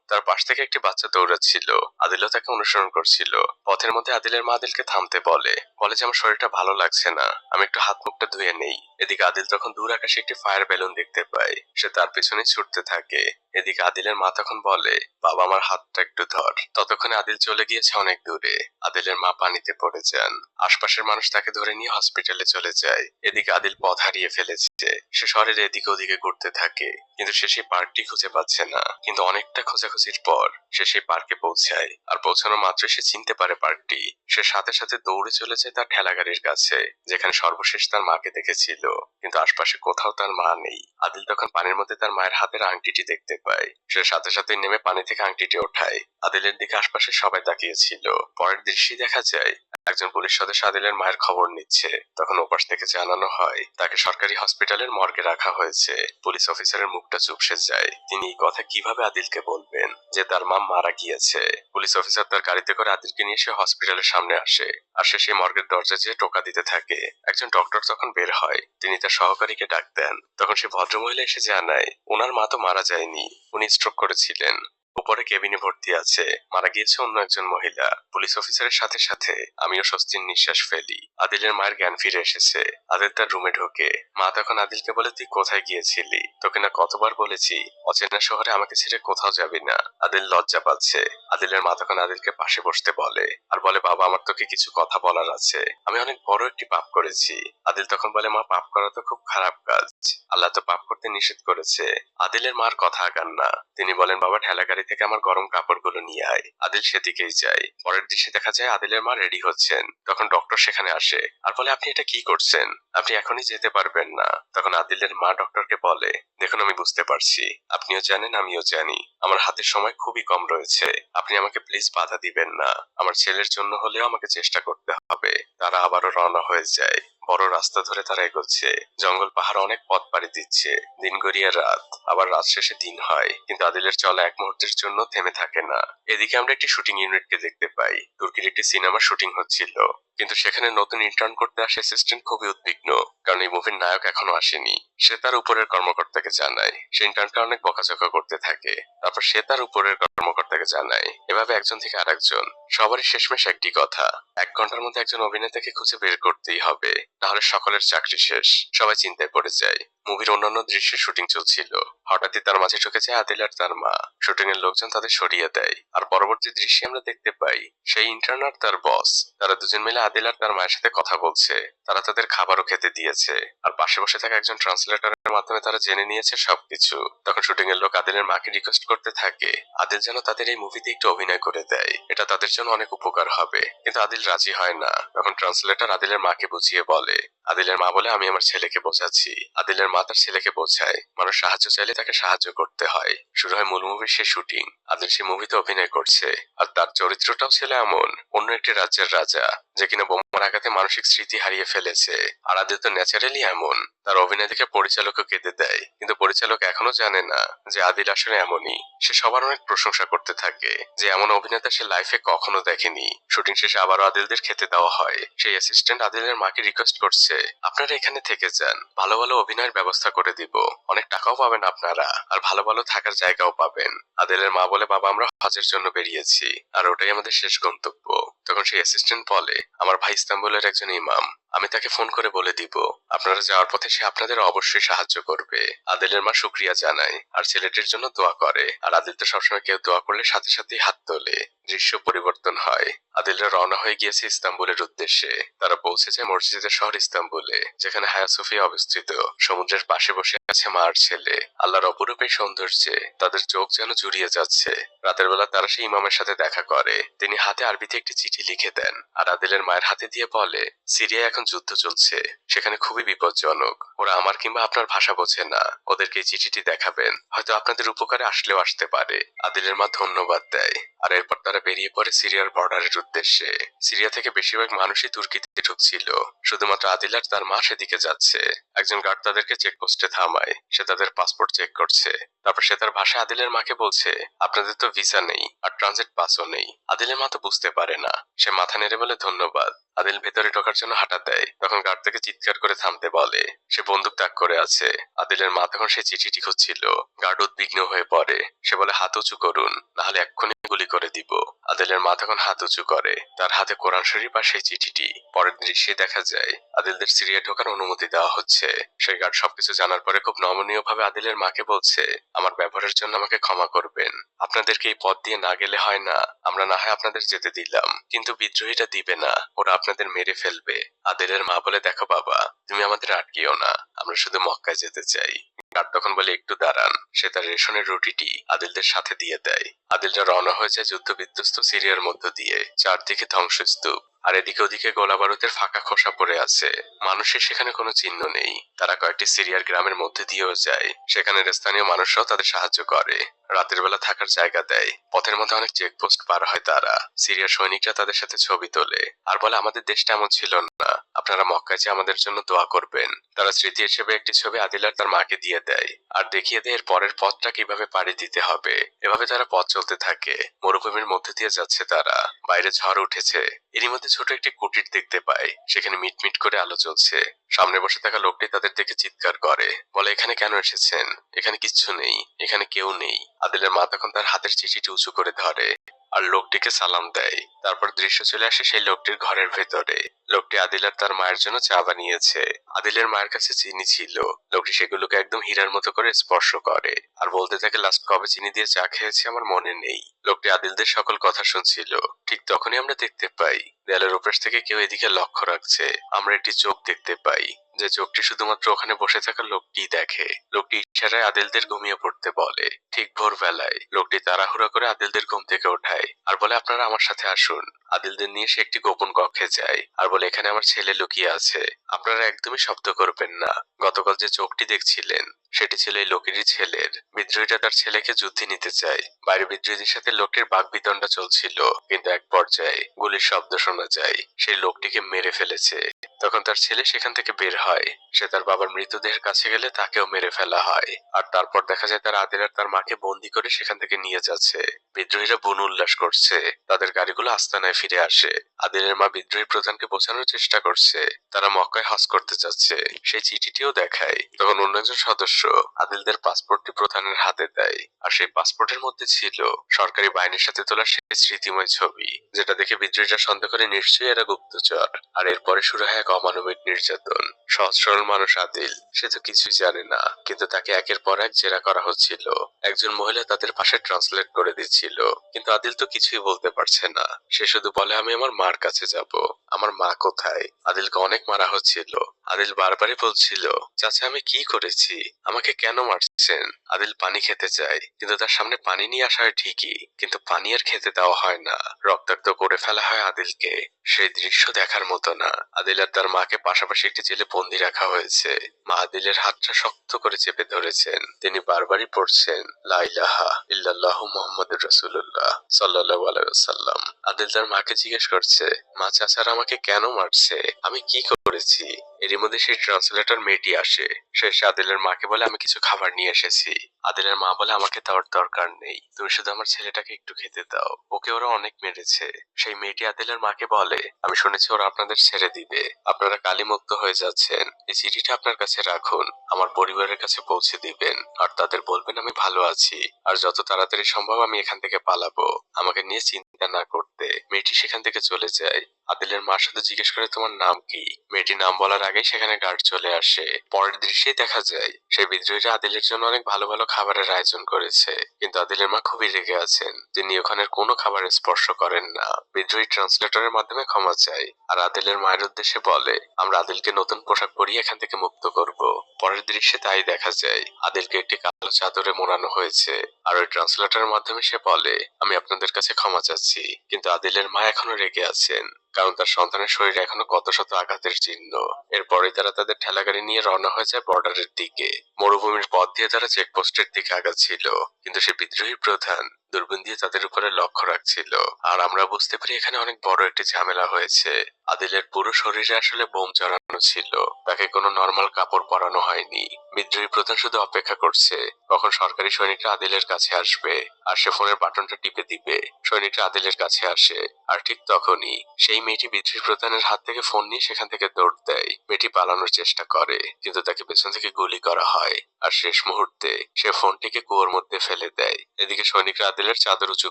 তার পাশ থেকে একটি বাচ্চা দৌড়াচ্ছিল। আদিলও তাকে অনুসরণ করছিল। পথের মধ্যে আদিলের মা আদিলকে থামতে বলে যে আমার শরীরটা ভালো লাগছে না, আমি একটু হাত মুখটা ধুয়ে নেই। এদিকে আদিল তখন দূর আকাশে একটি ফায়ার বেলুন দেখতে পায়। সে তার পিছনে ছুটতে থাকে। এদিকে আদিলের মা তখন বলে, বাবা আমার হাতটা একটু ধর। ততক্ষণে আদিল চলে গিয়েছে অনেক দূরে। আদিলের মা পানিতে পড়ে যান। আশপাশের মানুষ তাকে ধরে নিয়ে হসপিটালে চলে যায়। এদিকে আদিল পথ হারিয়ে ফেলেছে। সে শহরের এদিকে ওদিকে ঘুরতে থাকে, কিন্তু সে সেই পার্কটি খুঁজে পাচ্ছে না। কিন্তু অনেকটা খোঁজাখুঁজির পর সে সেই পার্কে পৌঁছায়। আর পৌঁছানো মাত্র সে চিনতে পারে পার্কটি। সে সাথে সাথে দৌড়ে চলে যায় তার ঠেলা গাড়ির কাছে, যেখানে সর্বশেষ তার মাকে দেখেছিল। কিন্তু আশপাশে কোথাও তার মা নেই। আদিল তখন পানির মধ্যে তার মায়ের হাতের আংটিটি দেখতে পায়। সে সাথে সাথে নেমে পানি থেকে আংটিটি ওঠায়। আদিলের দিকে আশপাশে সবাই তাকিয়েছিল। পরের দৃশ্যে দেখা যায় একজন পুলিশ সদস্য আদিলের মায়ের খবর নিচ্ছে। তখন ওপাশ থেকে জানানো হয় তাকে সরকারি হসপিটালের মর্গে রাখা হয়েছে। পুলিশ অফিসারের মুখটা চুপসে যায়। তিনি এই কথা কিভাবে আদিলকে বলবেন যে তার মা মারা গিয়েছে। পুলিশ অফিসার তার গাড়িতে করে আদিলকে নিয়ে সে হসপিটালের সামনে আসে আর সে সেই মর্গের দরজা যেয়ে টোকা দিতে থাকে। একজন ডক্টর তখন বের হয়। তিনি তার সহকারীকে ডাক দেন। তখন সে ভদ্রমহিলা এসে জানায় ওনার মা তো মারা যায়নি, উনি স্ট্রোক করেছিলেন। উপরে কেবিনে ভর্তি আছে, মারা গিয়েছে অন্য একজন মহিলা। পুলিশ অফিসারের সাথে সাথে আমিও স্বস্তির নিঃশ্বাস ফেলি। আদিলের মায়ের জ্ঞান ফিরে এসেছে। আদিল তার রুমে ঢোকে। মা তখন আদিলকে বলে, তুই কোথায় গিয়েছিলি? তোকে না কতবার বলেছি অচেনা শহরে আমাকে ছেড়ে কোথাও যাবি না। আদিল লজ্জা পাচ্ছে। আদিলের মা তখন আদিলকে পাশে বসতে বলে আর বলে, বাবা আমার তোকে কিছু কথা বলার আছে। আমি অনেক বড় একটি পাপ করেছি। আদিল তখন বলে, মা পাপ করা তো খুব খারাপ কাজ। আল্লাহ তো পাপ করতে নিষেধ করেছে। আদিলের মার কথা আগান না। তিনি বলেন, বাবা ঠেলা গাড়ি থেকে আমার গরম কাপড়গুলো নিয়ে আয়। আদিল সেদিকেই যায়। পরের দৃশ্যে দেখা যায় আদিলের মা রেডি হচ্ছেন। তখন ডক্টর সেখানে আসে আর বলে, আপনি এটা কি করছেন? আপনি এখনই যেতে পারবেন না। তখন আদিলের মা ডক্টরকে বলে, দেখুন আমি বুঝতে পারছি, আপনিও জানেন আমিও জানি আমার হাতের সময় খুবই কম রয়েছে। আপনি আমাকে প্লিজ বাধা দিবেন না। আমার ছেলের জন্য হলেও আমাকে চেষ্টা করতে হবে। তারা আবারও রওনা হয়ে যায়। বড় রাস্তা ধরে তারা এগোচ্ছে। জঙ্গল পাহাড় অনেক পথ পাড়ি দিচ্ছে। দিন গড়িয়ে রাত, আবার রাত শেষে দিন হয়, কিন্তু আদিলের চলা এক মুহূর্তের জন্য থেমে থাকে না। এদিকে আমরা একটি শুটিং ইউনিটকে দেখতে পাই। তুর্কির একটি সিনেমার শুটিং হচ্ছিল, কিন্তু সেখানে নতুন ইন্টার্ন করতে আসে অ্যাসিস্ট্যান্ট খুবই উদ্বিগ্ন, কারণ এই মুভির নায়ক এখনো আসেনি। সে তার উপরের কর্মকর্তাকে জানায়। সে ইন্টার্নকে অনেক বকাঝকা করতে থাকে। তারপর সে তার উপরের কর্মকর্তাকে জানায়। এভাবে একজন থেকে আরেকজন। সবারই শেষমেশ একটি কথা, 1 ঘন্টার মধ্যে একজন অভিনেতাকে খুঁজে বের করতেই হবে, নাহলে সকলের চাকরি শেষ। সবাই চিন্তায় পড়ে যায়। মুভির অন্যান্য দৃশ্যের শুটিং চলছিল। হঠাৎই তার মাঝে ঢুকে যায় আদিল আর তার মা। শুটিং এর লোকজন তাদের সরিয়ে দেয়। আর পরবর্তী দৃশ্যে আমরা দেখতে পাই সেই ইন্টার্ন আর তার বস, তারা দুজন মিলে আদিল আর তার মায়ের সাথে কথা বলছে। তারা তাদের খাবারও খেতে দিয়েছে। আর পাশে বসে থাকা একজন ট্রান্সলেটরের মাধ্যমে তারা জেনে নিয়েছে সবকিছু। তখন শুটিং এর লোক আদিলের মাকে রিকোয়েস্ট করতে থাকে আদিল যেন তাদের এই মুভিতে একটু অভিনয় করে দেয়, এটা তাদের জন্য অনেক উপকার হবে। কিন্তু আদিল রাজি হয় না। তখন ট্রান্সলেটর আদিলের মাকে বুঝিয়ে বলে। আদিলের মা বলে, আমি আমার ছেলেকে বোঝাচ্ছি। আদিলের মা তার ছেলেকে বোঝায় মানুষ সাহায্য চাইলে তাকে সাহায্য করতে হয়। শুরু হয় মূল মুভির সেই শুটিং। আদিল সেই মুভিতে অভিনয় করছে। আর তার চরিত্রটাও ছিল এমন, অন্য একটি রাজ্যের রাজা যে কিনা বোমার আঘাতে মানসিক স্মৃতি হারিয়ে ফেলেছে। আর আদিল তো ন্যাচারালি এমন। তার অভিনয় দেখে পরিচালকও কেঁদে দেয়, কিন্তু পরিচালক এখনো জানে না যে আদিল আসলে এমনই। সে সবার অনেক প্রশংসা করতে থাকে যে এমন অভিনেতা সে লাইফে কখনো দেখেনি। শুটিং শেষে আবারও আদিলদের খেতে দেওয়া হয়। সেই অ্যাসিস্ট্যান্ট আদিলের মাকে রিকোয়েস্ট করছে, আপনারা এখানে থেকে যান, ভালো ভালো অভিনয়ের ব্যবস্থা করে দিব, অনেক টাকাও পাবেন আপনারা, আর ভালো ভালো থাকার জায়গাও পাবেন। আদিলের মা বলে, বাবা আমরা হজের জন্য বেরিয়েছি, আর ওটাই আমাদের শেষ গন্তব্য। তখন সেই অ্যাসিস্ট্যান্ট বলে, আমার ভাই ইস্তাম্বুলের একজন ইমাম, আমি তাকে ফোন করে বলে দিব আপনারা যাওয়ার পথে সে আপনাদের অবশ্যই সাহায্য করবে। আদিলের মা শুকরিয়া জানায় আর ছেলেটির জন্য দোয়া করে। আর আদিল তো সবসময় কেউ দোয়া করলে সাথে সাথেই হাত তোলে। দৃশ্য পরিবর্তন হয়। আদিলরা রওনা হয়ে গিয়েছে ইস্তাম্বুলের উদ্দেশ্যে। তারা পৌঁছে যায় মসজিদের শহর ইস্তাম্বুলে, যেখানে হায়া সোফিয়া অবস্থিত। সমুদ্রের পাশে বসে আছে মা আর ছেলে। আল্লাহর অপরূপ এই সৌন্দর্যে তাদের চোখ যেন জুড়িয়ে যাচ্ছে। রাতের বেলা তারা সেই ইমামের সাথে দেখা করে। তিনি হাতে আরবিতে একটি চিঠি লিখে দেন আর আদিলের মায়ের হাতে দিয়ে বলে, সিরিয়ায় এখন যুদ্ধ চলছে, সেখানে খুবই বিপজ্জনক। ওরা আমার কিংবা আপনার ভাষা বোঝে না। ওদেরকে এই চিঠিটি দেখাবেন, হয়তো আপনাদের উপকারে আসলেও আসতে পারে। আদিলের মা ধন্যবাদ দেয়। আর এরপর তারা বেরিয়ে পড়ে সিরিয়ার বর্ডারের উদ্দেশ্যে। সিরিয়া থেকে বেশিরভাগ মানুষই তুর্কিতে ঢুকছিল। শুধুমাত্র আদিল আর তার মা সেদিকে যাচ্ছে। একজন গার্ড তাদেরকে চেকপোস্টে থামায়। সে তাদের পাসপোর্ট চেক করছে। তারপর সে তার ভাষায় আদিলের মাকে বলছে, আপনাদের তো ভিসা নেই আর ট্রানজিট পাসও নেই। আদিলের মা তো বুঝতে পারে না। সে মাথা নেড়ে বলে, ধন্যবাদ। আদিল ভেতরে ঢোকার জন্য হাঁটা দেয়। তখন গার্ড থেকে চিৎকার করে থামতে বলে। সে বন্দুক তাক করে আছে। আদিলের মা তখন সেই চিঠিটি খুঁজছিল। গার্ড উদ্বিগ্ন হয়ে পড়ে। সে বলে, হাত উঁচু করুন, নাহলে এক্ষুনি গুলি করে দিব। আদিলের মা তখন হাত উঁচু করে। তার হাতে কোরআন শরীফ আর সেই চিঠিটি। পরের দৃশ্যে দেখা যায় আদিলদের সিরিয়া ঢোকার অনুমতি দেওয়া হচ্ছে। সেই গার্ড সবকিছু জানার পরে খুব নমনীয় ভাবে আদিলের মাকে বলছে, আমার ব্যবহারের জন্য আমাকে ক্ষমা করবেন। আপনাদেরকে এই পথ দিয়ে না গেলে হয় না, আমরা না হয় আপনাদের যেতে দিলাম, কিন্তু বিদ্রোহীরা দিবে না, ওরা আপনাদের মেরে ফেলবে। আদিলের মা বলে, দেখো বাবা, তুমি আমাদের আটকিও না, আমরা শুধু মক্কায় যেতে চাই। গার্ড তখন বলে, একটু দাঁড়ান। সে তার রেশনের রুটিটি আদিলদের সাথে দিয়ে দেয়। আদিলরা রওনা হয়ে যায় যুদ্ধ বিধ্বস্ত সিরিয়ার মধ্য দিয়ে। চারদিকে ধ্বংসস্তূপ, আর এদিকে ওদিকে গোলা বারুদের ফাঁকা খোসা পড়ে আছে। মানুষের সেখানে কোনো চিহ্ন নেই। তারা কয়েকটি সিরিয়ার গ্রামের মধ্যে দিয়েও যায়। সেখানের স্থানীয় মানুষরাও তাদের সাহায্য করে। রাতের বেলা থাকার জায়গা দেয়। পথের মধ্যে অনেক চেকপোস্ট পার হয় তারা। সিরিয়ার সৈনিকরা তাদের সাথে ছবি তোলে আর বলে, আমাদের দেশটা এমন ছিল না, আপনারা মক্কায় যে আমাদের জন্য দোয়া করবেন। তারা স্মৃতি হিসেবে একটি ছবি আদিল আর তার মাকে দিয়ে দেয় আর দেখিয়ে দেয় এর পরের পথটা কিভাবে পাড়ি দিতে হবে। এভাবে তারা পথ চলতে থাকে। মরুভূমির মধ্যে দিয়ে যাচ্ছে তারা। বাইরে ঝড় উঠেছে। এরই মধ্যে ছোট একটি কুটির দেখতে পায়, সেখানে মিটমিট করে আলো জ্বলছে। সামনে বসে থাকা লোকটি তাদের দেখে চিৎকার করে, বলে এখানে কেন এসেছেন? এখানে কিচ্ছু নেই, এখানে কেউ নেই। আদিলের মা তখন তার হাতের চিঠিটি উঁচু করে ধরে আর লোকটিকে সালাম দেয়। তারপর দৃশ্য চলে আসে সেই লোকটির ঘরের ভেতরে। লোকটি আদিল আর তার মায়ের জন্য চা বানিয়েছে। আদিলের মায়ের কাছে চিনি ছিল। লোকটি সেগুলোকে একদম হীরার মতো করে স্পর্শ করে আর বলতে থাকে, লাস্ট কবে চিনি দিয়ে চা খেয়েছি আমার মনে নেই। লোকটি আদিলদের সকল কথা শুনছিল। ঠিক তখনই আমরা দেখতে পাই দেয়ালের ওপাশ থেকে কেউ এদিকে লক্ষ্য রাখছে। আমরা একটি চোখ দেখতে পাই, যে চোখটি শুধুমাত্র ওখানে বসে থাকা লোকটি দেখে। লোকটি ইশারায় আদিলদের ঘুমিয়ে পড়তে বলে। ঠিক ভোরবেলায় লোকটি তাড়াহুড়া করে আদিলদের ঘুম থেকে ওঠায় আর বলে, আপনারা আমার সাথে আসুন। আদিলদের নিয়ে সে একটি গোপন কক্ষে যায় আর বলে, এখানে আমার ছেলে লুকিয়ে আছে, আপনারা একদমই শব্দ করবেন না। গতকাল যে চোখটি দেখছিলেন সেটি ছিল এই লোকেরই ছেলের। বিদ্রোহীরা তার ছেলেকে যুদ্ধে নিতে চায়। বাইরে বিদ্রোহীদের সাথে লোকটির বাকবিতণ্ডা চলছিল, কিন্তু এক পর্যায়ে গুলির শব্দ শোনা যায়। সেই লোকটিকে মেরে ফেলেছে। তখন তার ছেলে সেখান থেকে বের হয়। সে তার বাবার মৃতদেহের কাছে গেলে তাকেও মেরে ফেলা হয়। আর তারপর দেখা যায় তার আদিল আর তার মাকে বন্দি করে সেখান থেকে নিয়ে যাচ্ছে। বিদ্রোহীরা বন উল্লাস করছে। তাদের গাড়িগুলো আস্তানায় ফিরে আসে। আদিলের মা বিদ্রোহী প্রধানকে বোঝানোর চেষ্টা করছে তারা মক্কায় হজ করতে যাচ্ছে। সেই চিঠিটিও দেখায়। তখন অন্য একজন সদস্য আদিলদের পাসপোর্টটি প্রধানের হাতে দেয়। আর সেই পাসপোর্টের মধ্যে ছিল সরকারি বাহিনীর সাথে তোলা সেই স্মৃতিময় ছবি, যেটা দেখে বিদ্রোহীরা সন্দেহ করে নিশ্চয়ই এরা গুপ্তচর। আর এরপরে শুরু হয় এক অমানবিক নির্যাতন। সহজ সরল মানুষ আদিল, সে তো কিছুই জানে না, কিন্তু তাকে একের পর এক জেরা করা হচ্ছিল। একজন মহিলা তাদের পাশে ট্রান্সলেট করে দিচ্ছিল, কিন্তু আদিল তো কিছুই বলতে পারছে না। সে শুধু বলে, আমি আমার মার কাছে যাব। আমার মা কোথায়? আদিলকে অনেক মারা হচ্ছিল। আদিল বারবারই বলছিল, চাচা আমি কি করেছি? আমাকে কেন মারছেন? আদিল পানি খেতে চায়, কিন্তু তার সামনে পানি নিয়ে আসা হয় ঠিকই, কিন্তু পানি আর খেতে দেওয়া হয় না। রক্তাক্ত করে ফেলা হয় আদিলকে। সেই দৃশ্য দেখার মতো না। আদিল আর তার মাকে পাশাপাশি একটি জেলে বন্দি রাখা হয়েছে। মা আদিলের হাতটা শক্ত করে চেপে ধরেছেন। তিনি বারবারই পড়ছেন, লা ইলাহা ইল্লাল্লাহু মুহাম্মাদুর রাসূলুল্লাহ সাল্লাল্লাহু আলাইহি ওয়াসাল্লাম। আদিল তার মাকে জিজ্ঞেস করছে, মা চাচারা আমাকে কেন মারছে? আমি কি করেছি? এরই মধ্যে সেই ট্রান্সলেটর মেয়েটি আসে। সে এসে আদিলের মাকে বলে, আমি কিছু খাবার নিয়ে এসেছি। আদিলের মা বলে, আমাকে দেওয়ার দরকার নেই, তুমি শুধু আমার ছেলেটাকে একটু খেতে দাও, ওকে ওরা অনেক মেরেছে। সেই মেয়েটি আদিলের মাকে বলে, আমি শুনেছি ওরা আপনাদের ছেড়ে দিবে, আপনারা কালিমুক্ত হয়ে যাচ্ছেন। এই চিঠিটা আপনার কাছে রাখুন, আমার পরিবারের কাছে পৌঁছে দিবেন আর তাদের বলবেন আমি ভালো আছি আর যত তাড়াতাড়ি সম্ভব আমি এখান থেকে পালাবো, আমাকে নিয়ে চিন্তা না করতে। মেয়েটি সেখান থেকে চলে যায়। আদিলের মা শুধু জিজ্ঞেস করে, তোমার নাম কি? মেয়েটি নাম বলার আগেই সেখানে গার্ড চলে আসে। পরের দৃশ্যেই দেখা যায় সেই বিদ্রোহীরা আদিলের জন্য অনেক ভালো ভালো খাবারের আয়োজন করেছে, কিন্তু আদিলের মা খুবই রেগে আছেন। তিনি ওখানের কোনো খাবার স্পর্শ করেন না। বিদ্রোহী ট্রান্সলেটরের মাধ্যমে ক্ষমা চায় আর আদিলের মায়ের উদ্দেশ্যে বলে, আমরা আদিলকে নতুন পোশাক পরিয়ে এখান থেকে মুক্ত করব। পরের দৃশ্যে তাই দেখা যায়। আদিলকে একটি কালো চাদরে মোড়ানো হয়েছে আর ওই ট্রান্সলেটরের মাধ্যমে সে বলে, আমি আপনাদের কাছে ক্ষমা চাচ্ছি। কিন্তু আদিলের মা এখনো রেগে আছেন, কারণ তার সন্তানের শরীরে এখনো কত শত আঘাতের চিহ্ন। এরপরে তারা তাদের ঠেলাগাড়ি নিয়ে রওনা হয়ে যায় বর্ডারের দিকে। মরুভূমির পথ দিয়ে তারা চেকপোস্টের দিকে আগাচ্ছিল, কিন্তু সে বিদ্রোহী প্রধান দূরবীন দিয়ে তাদের উপরে লক্ষ্য রাখছিল। আর আমরা বুঝতে পারি এখানে অনেক বড় একটি ঝামেলা হয়েছে। আদিলের পুরো শরীরে আসলে বোম জড়ানো ছিল, তাকে কোনো নর্মাল কাপড় পরানো হয়নি। বিদ্রোহী প্রধান শুধু অপেক্ষা করছে কখন সরকারি সৈনিকরা আদিলের কাছে আসবে আর সে ফোনের বাটনটা টিপে দিবে। সৈনিকরা আদিলের কাছে আসে আর ঠিক তখনই সেই মেয়েটি বিদ্রোহী প্রধানের হাত থেকে ফোন নিয়ে সেখান থেকে দৌড় দেয়। মেয়েটি পালানোর চেষ্টা করে, কিন্তু তাকে পেছন থেকে গুলি করা হয় আর শেষ মুহূর্তে সে ফোনটিকে কুয়োর মধ্যে ফেলে দেয়। এদিকে সৈনিকরা আদিলের চাদর উঁচু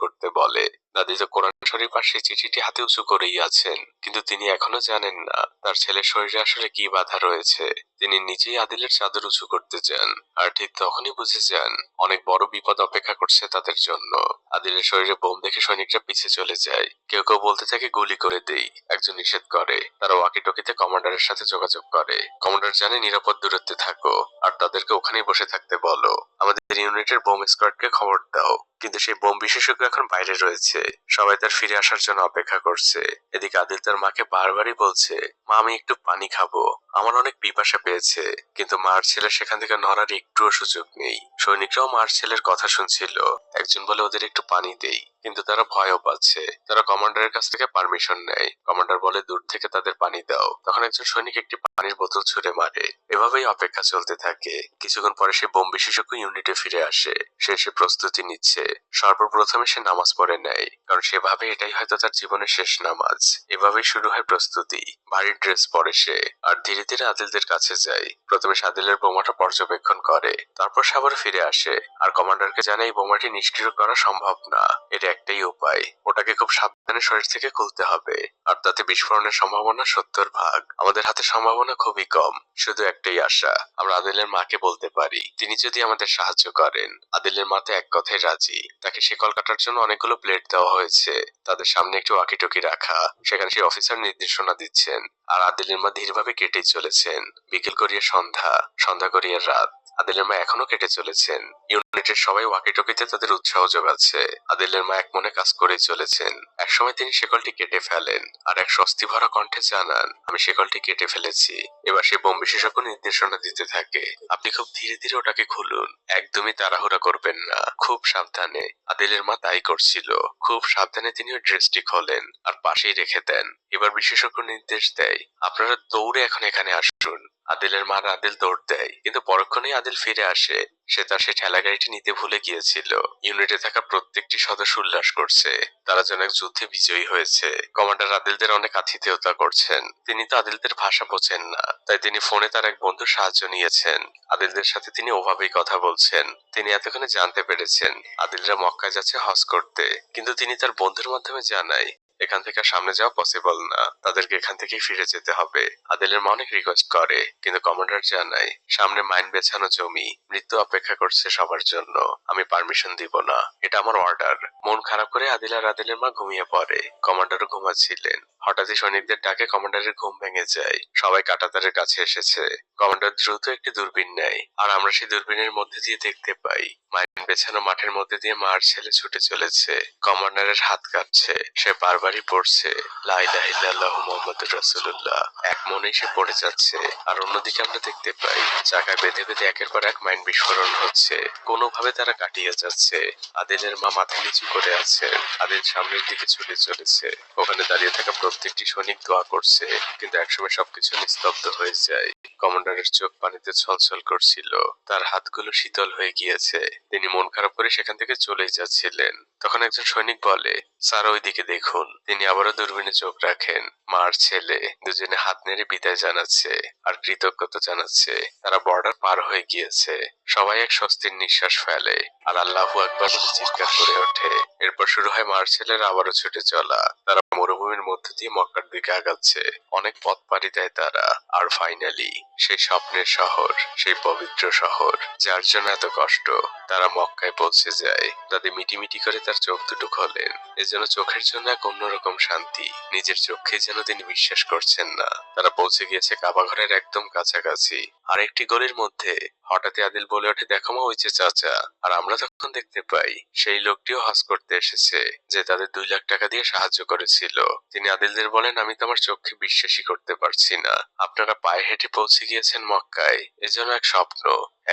করতে বলে। দাদি তো কোরআন শরীফ আর সেই চিঠিটি হাতে উঁচু করেই আছেন, কিন্তু তিনি এখনো জানেন না তার ছেলের শরীরে আসলে কি বাধা রয়েছে। তিনি নিজেই আদিলের চাদর উঁচু করতে চান আর ঠিক তখনই বুঝে যান অনেক বড় বিপদ অপেক্ষা করছে তাদের জন্য। আদিলের শরীরে বোম দেখে সৈনিকরা পিছিয়ে চলে যায়। কেউ কেউ বলতে থাকে গুলি করে দেই, একজন নিষেধ করে। তারা ওয়াকি টকিতে কমান্ডারের সাথে যোগাযোগ করে। কমান্ডার জানে নিরাপদ দূরত্বে থাকো আর তাদেরকে ওখানেই বসে থাকতে বলো। আমাদের ইউনিটের বোম স্কোয়াডকে খবর দাও। কিন্তু সেই বোম বিশেষজ্ঞ এখন বাইরে রয়েছে, সবাই তার ফিরে আসার জন্য অপেক্ষা করছে। এদিকে আদিল তার মাকে বারবারই বলছে, মা আমি একটু পানি খাবো, আমার অনেক পিপাসা পেয়েছে। কিন্তু মার ছেলে সেখান থেকে নড়ার একটুও সুযোগ নেই। সৈনিকরাও মার ছেলের কথা শুনছিল। একজন বলে, ওদের একটু পানি দেই। কিন্তু তারা ভয়ও পাচ্ছে। তারা কমান্ডারের কাছ থেকে পারমিশন নেয়। কমান্ডার বলে দূর থেকে তাদের পানি দাও। তখন একজন সৈনিক একটি পানির বোতল ছুঁড়ে মারে। এভাবেই অপেক্ষা চলতে থাকে। কিছুক্ষণ পরে সে বোম বিশেষজ্ঞ ইউনিটে ফিরে আসে। সে প্রস্তুতি নিচ্ছে। সর্বপ্রথমে সে নামাজ পড়ে নেয়, কারণ সে ভাবে এটাই হয়তো তার জীবনের শেষ নামাজ। এভাবেই শুরু হয় প্রস্তুতি। ভারী ড্রেস পরে সে, আর ধীরে ধীরে আদিলদের কাছে যায়। প্রথমে সাদিলের বোমাটা পর্যবেক্ষণ করে, তারপর সে আবার ফিরে আসে আর কমান্ডারকে জানায় এই বোমাটি নিষ্ক্রিয় করা সম্ভব না। এর একটাই উপায়, ওটাকে খুব সাবধানে শরীর থেকে খুলতে হবে, আর তাতে বিস্ফোরণের সম্ভাবনা 70 ভাগ। আমাদের হাতে সম্ভাবনা খুবই কম। শুধু একটাই আশা, আমরা আদিলের মাকে বলতে পারি, তিনি যদি আমাদের সাহায্য করেন। আদিলের মা তো এক কথায় রাজি। তাকে শিকল কাটার জন্য অনেকগুলো প্লেট দেওয়া হয়েছে। তাদের সামনে একটি ওয়াকিটকি রাখা, সেখানে সেই অফিসার নির্দেশনা দিচ্ছেন, আর আদিলের মা ধীরভাবে কেটেই চলেছেন। বিকেল করিয়ে সন্ধ্যা, সন্ধ্যা করিয়ে রাত। আদিলের মা এখনো কেটে চলেছেন। ইউনিটের সবাই ওয়াকিটকিতে তাদের উৎসাহ যোগাচ্ছে। আদিলের মা এক মনে কাজ করেই চলেছেন। একসময় তিনি শেকলটি কেটে ফেলেন, আর এক স্বস্তি ভরা কণ্ঠে জানান, আমি শেকলটি কেটে ফেলেছি। এবার সে বোম বিশেষজ্ঞ নির্দেশনা দিতে থাকে, আপনি খুব ধীরে ধীরে ওটাকে খুলুন, একদমই তাড়াহুড়া করবেন না, খুব সাবধানে। আদিলের মা তাই করছিল। খুব সাবধানে তিনি ওই ড্রেসটি খোলেন আর পাশেই রেখে দেন। এবার বিশেষজ্ঞ নির্দেশ দেয়, আপনারা দৌড়ে এখন এখানে আসুন। আদিলের মা আর আদিল দৌড় দেয়, কিন্তু পরক্ষণেই আদিল ফিরে আসে। সে তার সেই ঠেলা গাড়িটি নিতে ভুলে গিয়েছিল। ইউনিটে থাকা প্রত্যেকটি সদস্য উল্লাস করছে, তারা যেন এক যুদ্ধে বিজয়ী হয়েছে। কমান্ডার আদিলদের অনেক আতিথেয়তা করছেন। তিনি তো আদিলদের ভাষা বোঝেন না, তাই তিনি ফোনে তার এক বন্ধুর সাহায্য নিয়েছেন। আদিলদের সাথে তিনি ওভাবেই কথা বলছেন। তিনি এতক্ষণে জানতে পেরেছেন আদিলরা মক্কায় যাচ্ছে হজ করতে, কিন্তু তিনি তার বন্ধুর মাধ্যমে জানায় এখান থেকে সামনে যাওয়া পসিবল না, তাদেরকে এখান থেকেই ফিরে যেতে হবে। আদিলের মা অনেক রিকোয়েস্ট করে, কিন্তু কমান্ডার জানায় সামনে মাইন বেছানো জমি, মৃত্যু অপেক্ষা করছে সবার জন্য, আমি পারমিশন দিব না, এটা আমার অর্ডার। মন খারাপ করে আদিল আর আদিলের মা ঘুমিয়ে পড়ে। কমান্ডারও ঘুমাচ্ছিলেন। হঠাৎই সৈনিকদের ডাকে কমান্ডারের ঘুম ভেঙে যায়। সবাই কাঁটাতারের কাছে এসেছে। কমান্ডার দ্রুত একটি দূরবীন নেয়, আর আমরা সেই দূরবীনের মধ্যে দিয়ে দেখতে পাই মাইন বেছানো মাঠের মধ্যে দিয়ে মার ছেলে ছুটে চলেছে। কমান্ডারের হাত কাঁপছে। সে বারবারই পড়ছে লা ইলাহা ইল্লাল্লাহু মুহাম্মাদুর রাসূলুল্লাহ। এক মনেই সে পড়ে যাচ্ছে। আর অন্যদিকে আমরা দেখতে পাই চাকায় বেঁধে বেঁধে একের পর এক মাইন বিস্ফোরণ হচ্ছে। কোনোভাবে তারা কাটিয়ে যাচ্ছে। আদিলের মা মাথা নিচু করে আছে। আদিল সামনের দিকে ছুটে চলেছে। ওখানে দাঁড়িয়ে থাকা প্রত্যেকটি সৈনিক দোয়া করছে, কিন্তু একসময় সবকিছু নিস্তব্ধ হয়ে যায়। কমান্ডারের চোখ পানিতে ছলছল করছিল। তার হাতগুলো শীতল হয়ে গিয়েছে। তিনি মন খারাপ করে সেখান থেকে চলেই যাচ্ছিলেন। তখন একজন সৈনিক বলে, স্যার ওইদিকে দেখুন। তিনি আবারও দূরবীনে চোখ রাখেন। মার ছেলে দুজনে হাত নেড়ে বিদায় জানাচ্ছে আর কৃতজ্ঞতা জানাচ্ছে। তারা বর্ডার পার হয়ে গিয়েছে। সবাই এক স্বস্তির নিঃশ্বাস ফেলে আর আল্লাহু আকবার বলে চিৎকার করে ওঠে। এরপর শুরু হয় মার ছেলের আবারও ছুটে চলা। তারা মরুভূমির মধ্য দিয়ে মক্কার দিকে আগাচ্ছে। অনেক পথ পাড়ি দেয় তারা। আর ফাইনালি সেই স্বপ্নের শহর, সেই পবিত্র শহর যার জন্য এত কষ্ট, তারা মক্কায় পৌঁছে যায়। দাদি মিটিমিটি করে তার চোখ দুটো খোলেন। এজন্য চোখের জন্য এক অন্যরকম শান্তি। নিজের চোখে যেন তিনি বিশ্বাস করছেন না। তারা পৌঁছে গিয়েছে কাবা ঘরের একদম কাছাকাছি। আর একটি গলির মধ্যে হঠাৎই আদিল বলে ওঠে, দেখো মা, ওই যে চাচা। আর আমরা তখন দেখতে পাই সেই লোকটিও হজ করতে এসেছে, যে তাদের 2 লাখ টাকা দিয়ে সাহায্য করেছিল। তিনি আদিলদের বলেন, আমি তো আমার চোখে বিশ্বাসই করতে পারছি না। আপনারা পায়ে হেঁটে পৌঁছে গিয়েছেন মক্কায়, এজন্য এক স্বপ্ন।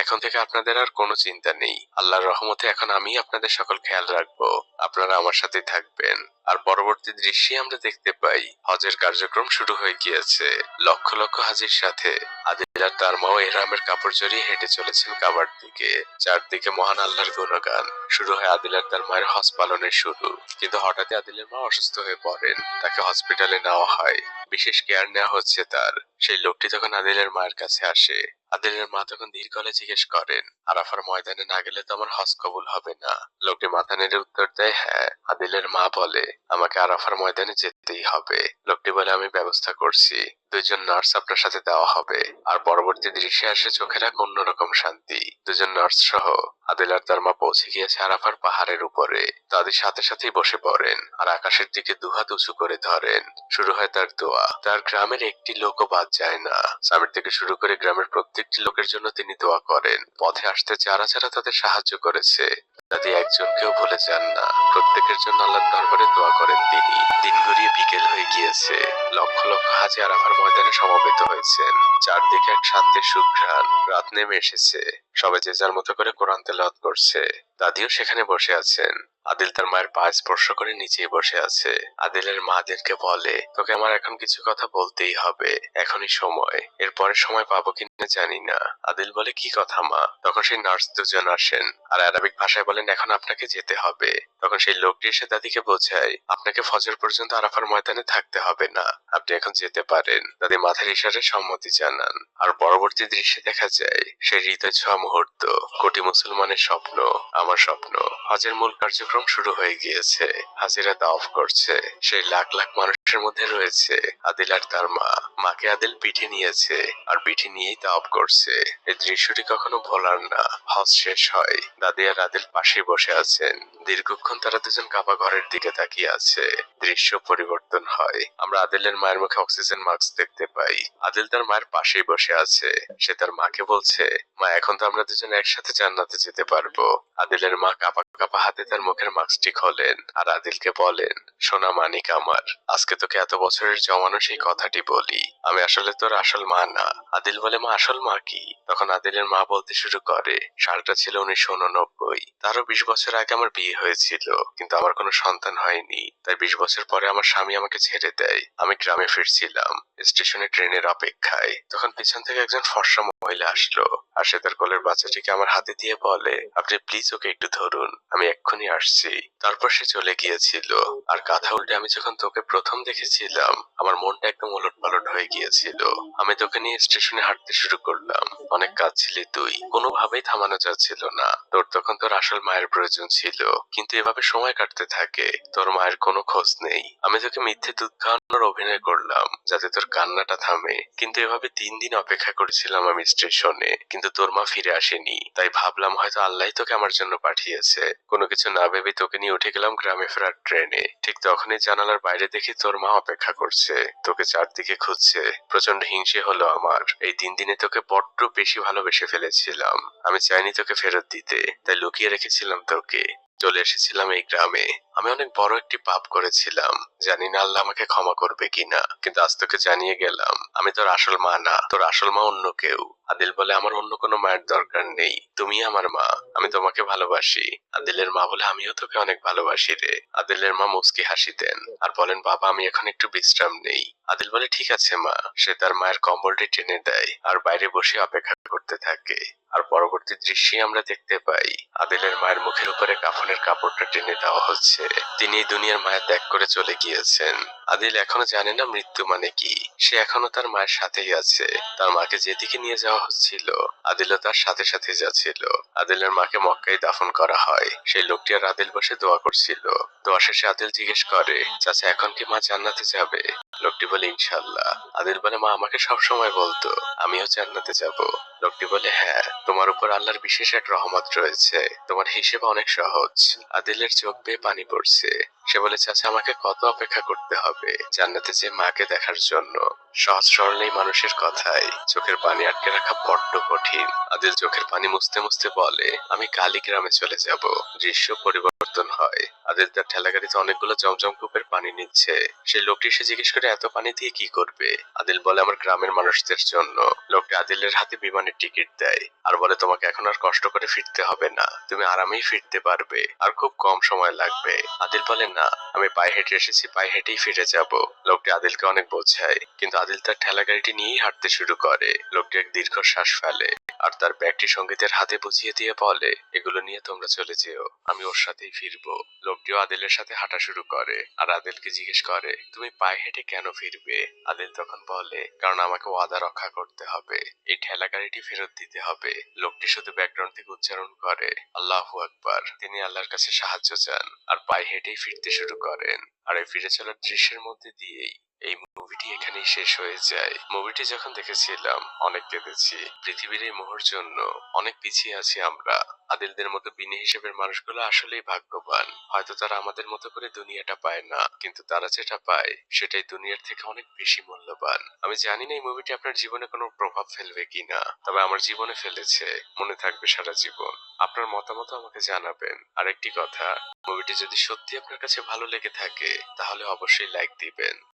এখন থেকে আপনাদের আর কোনো চিন্তা নেই। আল্লাহর রহমতে এখন আমি আপনাদের সকল খেয়াল রাখবো। আপনারা আমার সাথেই থাকবেন। আর পরবর্তী দৃশ্যে আমরা দেখতে পাই হজের কার্যক্রম শুরু হয়ে গিয়েছে। লক্ষ লক্ষ হাজির সাথে আদিল আর তার মাও এহরামের কাপড় জড়িয়ে হেঁটে চলেছেন কাবার দিকে। চারদিকে মহান আল্লাহর গুণগান। শুরু হয় আদিল আর তার মায়ের হজ পালনের শুরু। কিন্তু হঠাৎই আদিলের মা অসুস্থ হয়ে পড়েন। তাকে হসপিটালে নেওয়া হয়। বিশেষ কেয়ার নেওয়া হচ্ছে তার। সেই লোকটি তখন আদিলের মায়ের কাছে আসে। আদিলের মা তখন ধীর গলায় জিজ্ঞেস করেন, আরাফার ময়দানে না গেলে তো আমার হজ কবুল হবে না। লোকটি মাথা নেড়ে উত্তর দেয়, হ্যাঁ। আদিলের মা বলে, আমাকে আরাফার ময়দানে যেতেই হবে। লোকটি বলে, আমি ব্যবস্থা করছি। 2জন নার্স আপনার সাথে দেওয়া হবে। আর পরবর্তী দৃশ্যে আসে চোখের এক অন্যরকম শান্তি। 2জন নার্স সহ আদিল আর তার মা পৌঁছে গিয়েছে আরাফার পাহাড়ের উপরে। তাদের সাথে সাথেই বসে পড়েন আর আকাশের দিকে দুহাত উঁচু করে ধরেন। শুরু হয় তার দোয়া। তার গ্রামের একটি লোকও বাদ যায় না। সামির থেকে শুরু করে গ্রামের প্রত্যেকটি লোকের জন্য তিনি দোয়া করেন। পথে আসতে যারা যারা তাদের সাহায্য করেছে, তাদের একজনকেও ভুলে যান না। প্রত্যেকের জন্য আল্লাহর দরবারে দোয়া করেন তিনি। দিন গড়িয়ে বিকেল হয়ে গিয়েছে। লক্ষ লক্ষ হাজি আরাফার ময়দানে সমবেত হয়েছেন। চারদিকে এক শান্তির সুঘ্রাণ। রাত নেমে এসেছে। সবাই যে যার মতো করে কোরআন তেলাওয়াত করছে। দাদিও সেখানে বসে আছেন। আদিল তার মায়ের পা স্পর্শ করে নিচেই বসে আছে। আদিলের মা আদিলকে বলে, তোকে আমার এখন কিছু কথা বলতেই হবে, এখনই সময়, এরপরে সময় পাবো কিনা জানি না। আদিল বলে, কি কথা মা? তখন সেই নার্স দুজন আসেন আর আরবিক ভাষায় বলেন, এখন আপনাকে যেতে হবে। তখন সেই লোকটি এসে দাদিকে বোঝায়, আপনাকে ফজর পর্যন্ত আরাফার ময়দানে থাকতে হবে না, আপনি এখন যেতে পারেন। দাদি মাথার ইশারায় সম্মতি জানান। আর পরবর্তী দৃশ্যে দেখা যায় সেই হৃদয় ছোঁয়া মুহূর্ত, কোটি মুসলমানের স্বপ্ন, আমার স্বপ্ন। হজের মূল কার্যক্রম শুরু হয়ে গিয়েছে। হাজিরা তাওয়াফ করছে। সেই লাখ লাখ মানুষের মধ্যে রয়েছে আদিল আর তার মা। মাকে আদিল পিঠে নিয়েছে আর পিঠে নিয়েই তাওয়াফ করছে। এই দৃশ্যটি কখনো ভোলার না। হজ শেষ হয়, দাদি আর আদিল পাশেই বসে আছেন। দীর্ঘক্ষণ তারা দুজন কাবা ঘরের দিকে তাকিয়ে আছে। দৃশ্য পরিবর্তন হয়। আমরা আদিলের মায়ের মুখে অক্সিজেন মাস্ক দেখতে পাই। আদিল তার মায়ের পাশেই বসে আছে। সে তার মাকে বলছে, মা এখন তো আমরা দুজন একসাথে জান্নাতে যেতে পারবো। আদিলের মা কাঁপা কাঁপা হাতে তার মুখের মাস্কটি খোলেন আর আদিলকে বলেন, সোনা মানিক আমার, আজকে তোকে এত বছরের জমানো সেই কথাটি বলি, আমি আসলে তোর আসল মা না। আদিল বলে, মা আসল মা কি? তখন আদিলের মা বলতে শুরু করে, সালটা ছিল 1989। তারও 20 বছর আগে আমার বিয়ে হয়েছিল, কিন্তু আমার কোনো সন্তান হয়নি। তাই 20 বছর পরে আমার স্বামী আমাকে ছেড়ে দেয়। আমি গ্রামে ফিরছিলাম, স্টেশনে ট্রেনের অপেক্ষায়। তখন পিছন থেকে একজন ফর্সা মহিলা আসলো আর সে তার কোলের বাচ্চাটিকে আমার হাতে দিয়ে বলে, আপনি প্লিজ ওকে একটু ধরুন, আমি এক্ষুনি আসছি। তারপর সে চলে গিয়েছিল। আর কাঁথা উল্টে আমি যখন তোকে প্রথম দেখেছিলাম, আমার মনটা একদম ওলটপালট হয়ে গিয়েছিল। আমি তোকে নিয়ে স্টেশনে হাঁটতে শুরু করলাম। অনেক কাঁদছিলি তুই, কোনোভাবেই থামানো যাচ্ছিল না। তোর তখন তোর আসল মায়ের প্রয়োজন ছিল, কিন্তু এভাবে সময় কাটতে থাকে, তোর মায়ের কোনো খোঁজ নেই। আমি তোকে মিথ্যে দুধ খাওয়ানোর অভিনয় করলাম যাতে তোর কান্নাটা থামে, কিন্তু এভাবে 3 দিন অপেক্ষা করেছিলাম আমি স্টেশনে, কিন্তু তোর মা ফিরে আসেনি। তাই ভাবলাম হয়তো আল্লাহ তোকে আমার জন্য পাঠিয়েছে। কোনো কিছু না ভেবে তোকে নিয়ে উঠে গেলাম গ্রামে ফেরার ট্রেনে। ঠিক তখনই জানালার বাইরে দেখি তোর মা অপেক্ষা করছে, তোকে চারদিকে খুঁজছে। প্রচন্ড হিংসে হলো আমার। এই 3 দিনে তোকে বড্ড বেশি ভালোবেসে ফেলেছিলাম। আমি চাইনি তোকে ফেরত দিতে, তাই লুকিয়ে রেখেছিলাম তোকে। চলে এসেছিলাম এই গ্রামে। আমি অনেক বড় একটি পাপ করেছিলাম, জানি না আল্লাহ আমাকে ক্ষমা করবে কিনা, কিন্তু আজ তোকে জানিয়ে গেলাম আমি তোর আসল মা না, তোর আসল মা অন্য কেউ। আদিল বলে, আমার অন্য কোনো মায়ের দরকার নেই, তুমি আমার মা, আমি তোমাকে ভালোবাসি। আদিলের মা বলে, আমিও তোকে অনেক ভালোবাসি রে। আদিলের মা মুচকি হাসি দেন আর বলেন, বাবা আমি এখন একটু বিশ্রাম নেই। আদিল বলে, ঠিক আছে মা। সে তার মায়ের কম্বলটি টেনে দেয় আর বাইরে বসে অপেক্ষা করতে থাকে। আর পরবর্তী দৃশ্যে আমরা দেখতে পাই আদিলের মায়ের মুখের উপরে কাফনের কাপড়টা টেনে দেওয়া হচ্ছে। তিনি এই দুনিয়ার মায়া ত্যাগ করে চলে গিয়েছেন। আদিল এখনো জানে না মৃত্যু মানে কি। সে এখনো তার মায়ের সাথেই আছে। তার মাকে যেদিকে নিয়ে যাওয়া হচ্ছিল, আদিলও তার সাথে সাথে যাচ্ছিল। আদিলের মাকে মক্কায় দাফন করা হয়। সেই লোকটি আর আদিল বসে দোয়া করছিল। দোয়া শেষে আদিল জিজ্ঞেস করে, চাচা এখন কি মা জান্নাতে যাবে? লোকটি বলে, ইনশাল্লাহ। আদিল বলে, মা আমাকে সবসময় বলতো আমিও জান্নাতে যাব। লোকটি বলে, হ্যাঁ, তোমার উপর আল্লাহর বিশেষ এক রহমত রয়েছে, তোমার হিসেব অনেক সহজ। আদিলের চোখ বেয়ে পানি পড়ছে। সে বলে, চাচা আমাকে কত অপেক্ষা করতে হবে জান্নাতে যে মাকে দেখার জন্য? সহজ সরল এই মানুষের কথায় চোখের পানি আটকে রাখা বড্ড কঠিন। আদিল চোখের পানি মুছতে মুছতে বলে, আমি কালী গ্রামে চলে যাব। দৃশ্য পরিবর্তন হয়। আদিল তার ঠেলাগাড়িতে অনেকগুলো জমজম কূপের পানি নিচ্ছে। সেই লোকটি এসে জিজ্ঞেস করে, এত পানি দিয়ে কি করবে? আদিল বলে, আমার গ্রামের মানুষদের জন্য। লোকটি আদিলের হাতে বিমানের টিকিট দেয় আর বলে, তোমাকে এখন আর কষ্ট করে ফিরতে হবে না, তুমি আরামেই ফিরতে পারবে আর খুব কম সময় লাগবে। আদিল বলে, না, আমি পায়ে হেঁটে এসেছি, পায়ে হেঁটেই ফিরে যাব। লোকটি আদিলকে অনেক বোঝায়, কিন্তু আদিল তার ঠেলা গাড়িটি নিয়েই হাঁটতে শুরু করে। লোকটি এক দীর্ঘ শ্বাস ফেলে আর তার ব্যাগটি সঙ্গীতের হাতে বুঝিয়ে দিয়ে বলে, এগুলো নিয়ে তোমরা চলে যেও, আমি ওর সাথেই ফিরবো। লোকটিও আদিলের সাথে হাঁটা শুরু করে আর আদিলকে জিজ্ঞেস করে, তুমি পায়ে হেঁটে কেন ফিরবে? আদিল তখন বলে, কারণ আমাকে ওয়াদা রক্ষা করতে হবে, এই ঠেলা গাড়িটি ফেরত দিতে হবে। লোকটি শুধু ব্যাকগ্রাউন্ড থেকে উচ্চারণ করে, আল্লাহু আকবার। তিনি আল্লাহর কাছে সাহায্য চান আর পায়ে হেঁটেই ফিরতে শুরু করেন। আর এই ফিরে চলার দৃশ্যের মধ্যে দিয়েই এই মুভিটি এখানেই শেষ হয়ে যায়। মুভিটি যখন দেখেছিলাম অনেক কেঁদেছি। পৃথিবীর এই মোহর জন্য অনেক পিছিয়ে আছি আমরা। আদিলদের মতো বিনি হিসেবের মানুষগুলো আসলেই ভাগ্যবান। হয়তো তারা আমাদের মতো করে দুনিয়াটা পায় না, কিন্তু তারা যেটা পায় সেটাই দুনিয়ার থেকে অনেক বেশি মূল্যবান। আমি জানি না এই মুভিটি আপনার জীবনে কোনো প্রভাব ফেলবে কিনা, তবে আমার জীবনে ফেলেছে, মনে থাকবে সারা জীবন। আপনার মতামত আমাকে জানাবেন। আরেকটি কথা, মুভিটি যদি সত্যি আপনার কাছে ভালো লেগে থাকে তাহলে অবশ্যই লাইক দিবেন।